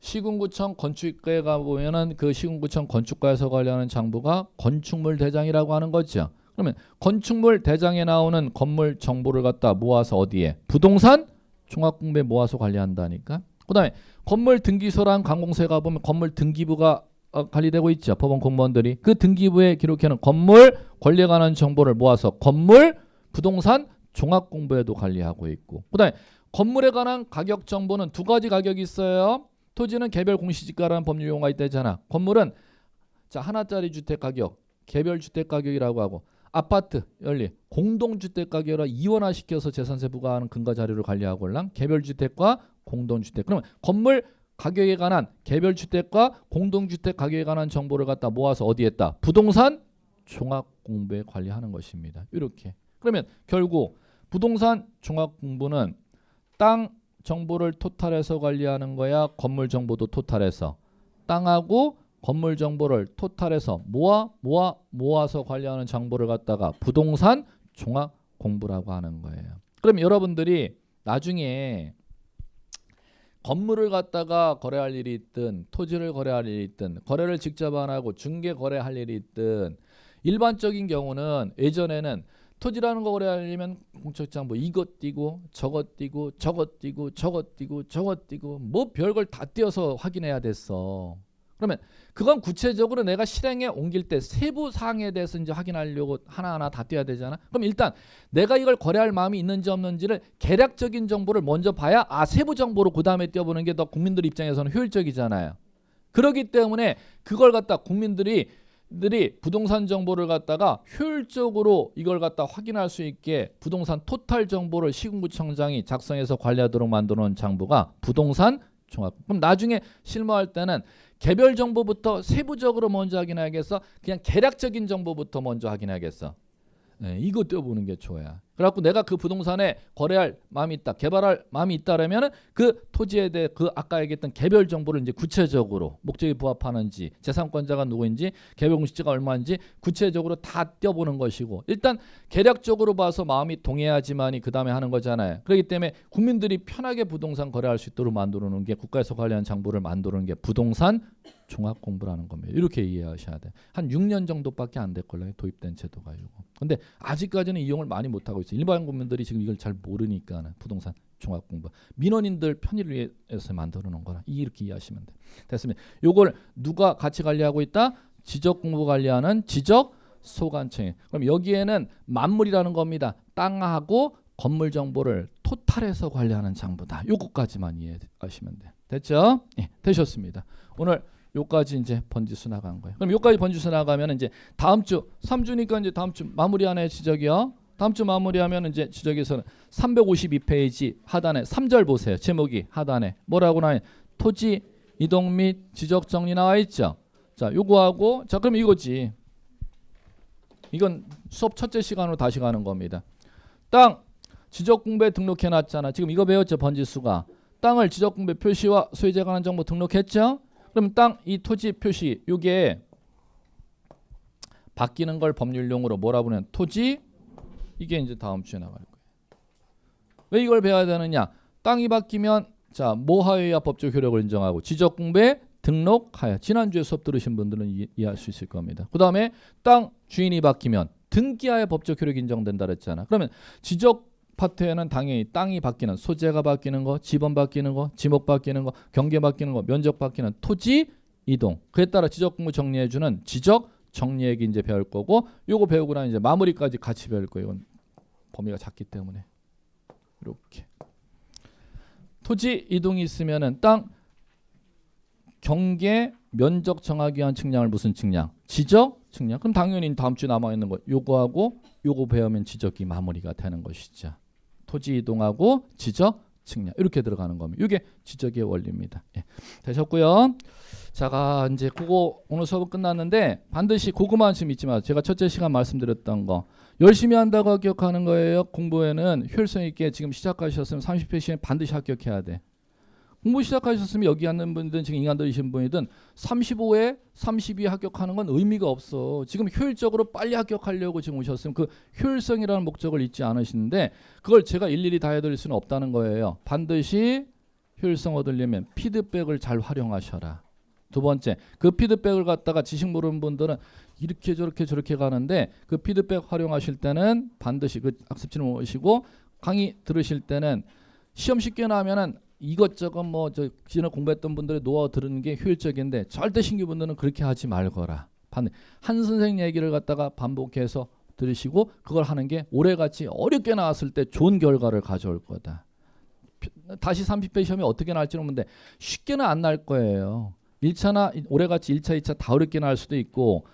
시군구청 건축가에 가보면은 그 시군구청 건축가에서 관리하는 장부가 건축물 대장이라고 하는 거죠. 그러면 건축물 대장에 나오는 건물 정보를 갖다 모아서 어디에? 부동산 종합공부에 모아서 관리한다니까. 그 다음에 건물 등기소랑 관공서에 가보면 건물 등기부가 관리되고 있죠. 법원 공무원들이. 그 등기부에 기록해놓은 건물 권리에 관한 정보를 모아서 건물 부동산 종합공부에도 관리하고 있고. 그 다음에 건물에 관한 가격 정보는 두 가지 가격이 있어요. 토지는 개별 공시지가라는 법률 용어가 있다잖아. 건물은 자 하나짜리 주택 가격, 개별 주택 가격이라고 하고 아파트, 연리, 공동주택 가격으로 이원화시켜서 재산세 부과하는 근거 자료를 관리하고 올랑 개별 주택과 공동주택. 그러면 건물 가격에 관한 개별 주택과 공동주택 가격에 관한 정보를 갖다 모아서 어디에다? 부동산 종합 공부에 관리하는 것입니다. 이렇게. 그러면 결국 부동산 종합 공부는 땅 정보를 토탈해서 관리하는 거야. 건물 정보도 토탈해서. 땅하고 건물 정보를 토탈해서 모아서 관리하는 정보를 갖다가 부동산 종합 공부라고 하는 거예요. 그럼 여러분들이 나중에 건물을 갖다가 거래할 일이 있든 토지를 거래할 일이 있든 거래를 직접 안 하고 중개 거래할 일이 있든 일반적인 경우는 예전에는 토지라는 거 거래하려면 공적장부 이것 띄고 저것 띄고 저것 띄고 저것 띄고 저것 띄고 뭐 별걸 다 띄어서 확인해야 됐어. 그러면 그건 구체적으로 내가 실행에 옮길 때 세부 사항에 대해서 이제 확인하려고 하나하나 다 띄어야 되잖아. 그럼 일단 내가 이걸 거래할 마음이 있는지 없는지를 개략적인 정보를 먼저 봐야 세부 정보로 그 다음에 띄어보는 게 더 국민들 입장에서는 효율적이잖아요. 그렇기 때문에 그걸 갖다 국민들이 부동산 정보를 갖다가 효율적으로 이걸 갖다 확인할 수 있게 부동산 토탈 정보를 시군구청장이 작성해서 관리하도록 만들어 놓은 장부가 부동산 종합. 그럼 나중에 실무할 때는 개별 정보부터 세부적으로 먼저 확인해야겠어? 그냥 개략적인 정보부터 먼저 확인해야겠어? 네, 이거 떼어보는 게 좋아요. 그래갖고 내가 그 부동산에 거래할 마음이 있다, 개발할 마음이 있다라면은 그 토지에 대해 그 아까 얘기했던 개별 정보를 이제 구체적으로 목적에 부합하는지, 재산권자가 누구인지, 개별 공시지가 얼마인지 구체적으로 다 떼어보는 것이고, 일단 개략적으로 봐서 마음이 동해야지만이 그 다음에 하는 거잖아요. 그렇기 때문에 국민들이 편하게 부동산 거래할 수 있도록 만들어 놓은 게 국가에서 관리한 장부를 만들어 놓은 게 부동산 종합 공부라는 겁니다. 이렇게 이해하셔야 돼. 한 6년 정도밖에 안 됐걸요, 도입된 제도가 이거. 근데 아직까지는 이용을 많이 못 하고 있어요. 일반 국민들이 지금 이걸 잘 모르니까 부동산 종합 공부. 민원인들 편의를 위해서 만들어 놓은 거라. 이렇게 이해하시면 돼. 됐습니다. 요걸 누가 같이 관리하고 있다? 지적 공부 관리하는 지적 소관청이. 그럼 여기에는 만물이라는 겁니다. 땅하고 건물 정보를 토탈해서 관리하는 장부다. 요거까지만 이해하시면 돼. 됐죠? 예, 되셨습니다. 오늘 요까지 이제 번지수 나간 거예요. 그럼 요까지 번지수 나가면 이제 다음 주 3주니까 이제 다음 주 마무리하네 지적이요. 다음 주 마무리하면 이제 지적에서는 352페이지 하단에 3절 보세요. 제목이 하단에 뭐라고 나와요? 토지 이동 및 지적 정리 나와 있죠. 자, 요거하고 자 그럼 이거지. 이건 수업 첫째 시간으로 다시 가는 겁니다. 땅 지적 공부에 등록해 놨잖아. 지금 이거 배웠죠. 번지수가. 땅을 지적 공부에 표시와 소유자에 관한 정보 등록했죠. 그럼 땅 이 토지 표시 요게 바뀌는 걸 법률용어로 뭐라 부르냐면 토지 이게 이제 다음 주에 나갈 거예요. 왜 이걸 배워야 되느냐? 땅이 바뀌면 자 뭐하여야 법적 효력을 인정하고 지적 공부에 등록하여. 지난주에 수업 들으신 분들은 이해할 수 있을 겁니다. 그 다음에 땅 주인이 바뀌면 등기하여 법적 효력이 인정된다 그랬잖아. 그러면 지적 파트에는 당연히 땅이 바뀌는 소재가 바뀌는 거, 지번 바뀌는 거, 지목 바뀌는 거, 경계 바뀌는 거, 면적 바뀌는 토지 이동. 그에 따라 지적 공부 정리해주는 지적 정리 얘기 이제 배울 거고, 요거 배우고 나면 이제 마무리까지 같이 배울 거예요. 이건 범위가 작기 때문에 이렇게 토지 이동이 있으면은 땅 경계 면적 정하기 위한 측량을 무슨 측량? 지적 측량. 그럼 당연히 다음 주에 남아 있는 거 요거하고 요거 배우면 지적이 마무리가 되는 것이죠. 토지 이동하고 지적 측량 이렇게 들어가는 겁니다. 이게 지적의 원리입니다. 예. 되셨고요. 자, 이제 그거 오늘 수업은 끝났는데 반드시 그거만 지금 잊지 마세요. 제가 첫째 시간 말씀드렸던 거 열심히 한다고 합격하는 거예요. 공부에는 효율성 있게 지금 시작하셨으면 30회 시간에 반드시 합격해야 돼. 공부 시작하셨으면 여기 앉는 분들은 지금 인간들이신 분이든 35회, 32 합격하는 건 의미가 없어. 지금 효율적으로 빨리 합격하려고 지금 오셨으면 그 효율성이라는 목적을 잊지 않으시는데 그걸 제가 일일이 다 해드릴 수는 없다는 거예요. 반드시 효율성 얻으려면 피드백을 잘 활용하셔라. 두 번째, 그 피드백을 갖다가 지식 모르는 분들은 이렇게 저렇게 가는데 그 피드백 활용하실 때는 반드시 그 학습지를 모으시고 강의 들으실 때는 시험 쉽게 나면은 이것저것 뭐 저 기존에 공부했던 분들의 노하우 들은 게 효율적인데 절대 신규 분들은 그렇게 하지 말거라. 한 선생님 얘기를 갖다가 반복해서 들으시고 그걸 하는 게 올해같이 어렵게 나왔을 때 좋은 결과를 가져올 거다. 다시 30회 시험이 어떻게 나올지는 모르는데 쉽게는 안 날 거예요. 1차나 올해같이 1차, 2차 다 어렵게 날 수도 있고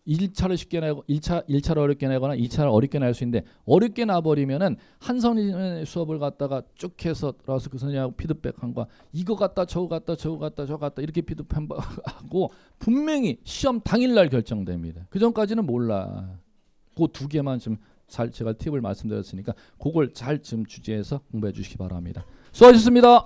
1차를 쉽게 내고 1차를 어렵게 내거나 2차를 어렵게 낼 수 있는데 어렵게 나버리면은 한 선생님의 수업을 갖다가 쭉 해서 들어와서 그 선생님하고 피드백한 거야. 이거 같다 저거 같다 저거 같다 저거 같다 이렇게 피드백하고 분명히 시험 당일날 결정됩니다. 그 전까지는 몰라. 그 두 개만 좀 잘 제가 팁을 말씀드렸으니까 그걸 잘 좀 주제해서 공부해 주시기 바랍니다. 수고하셨습니다.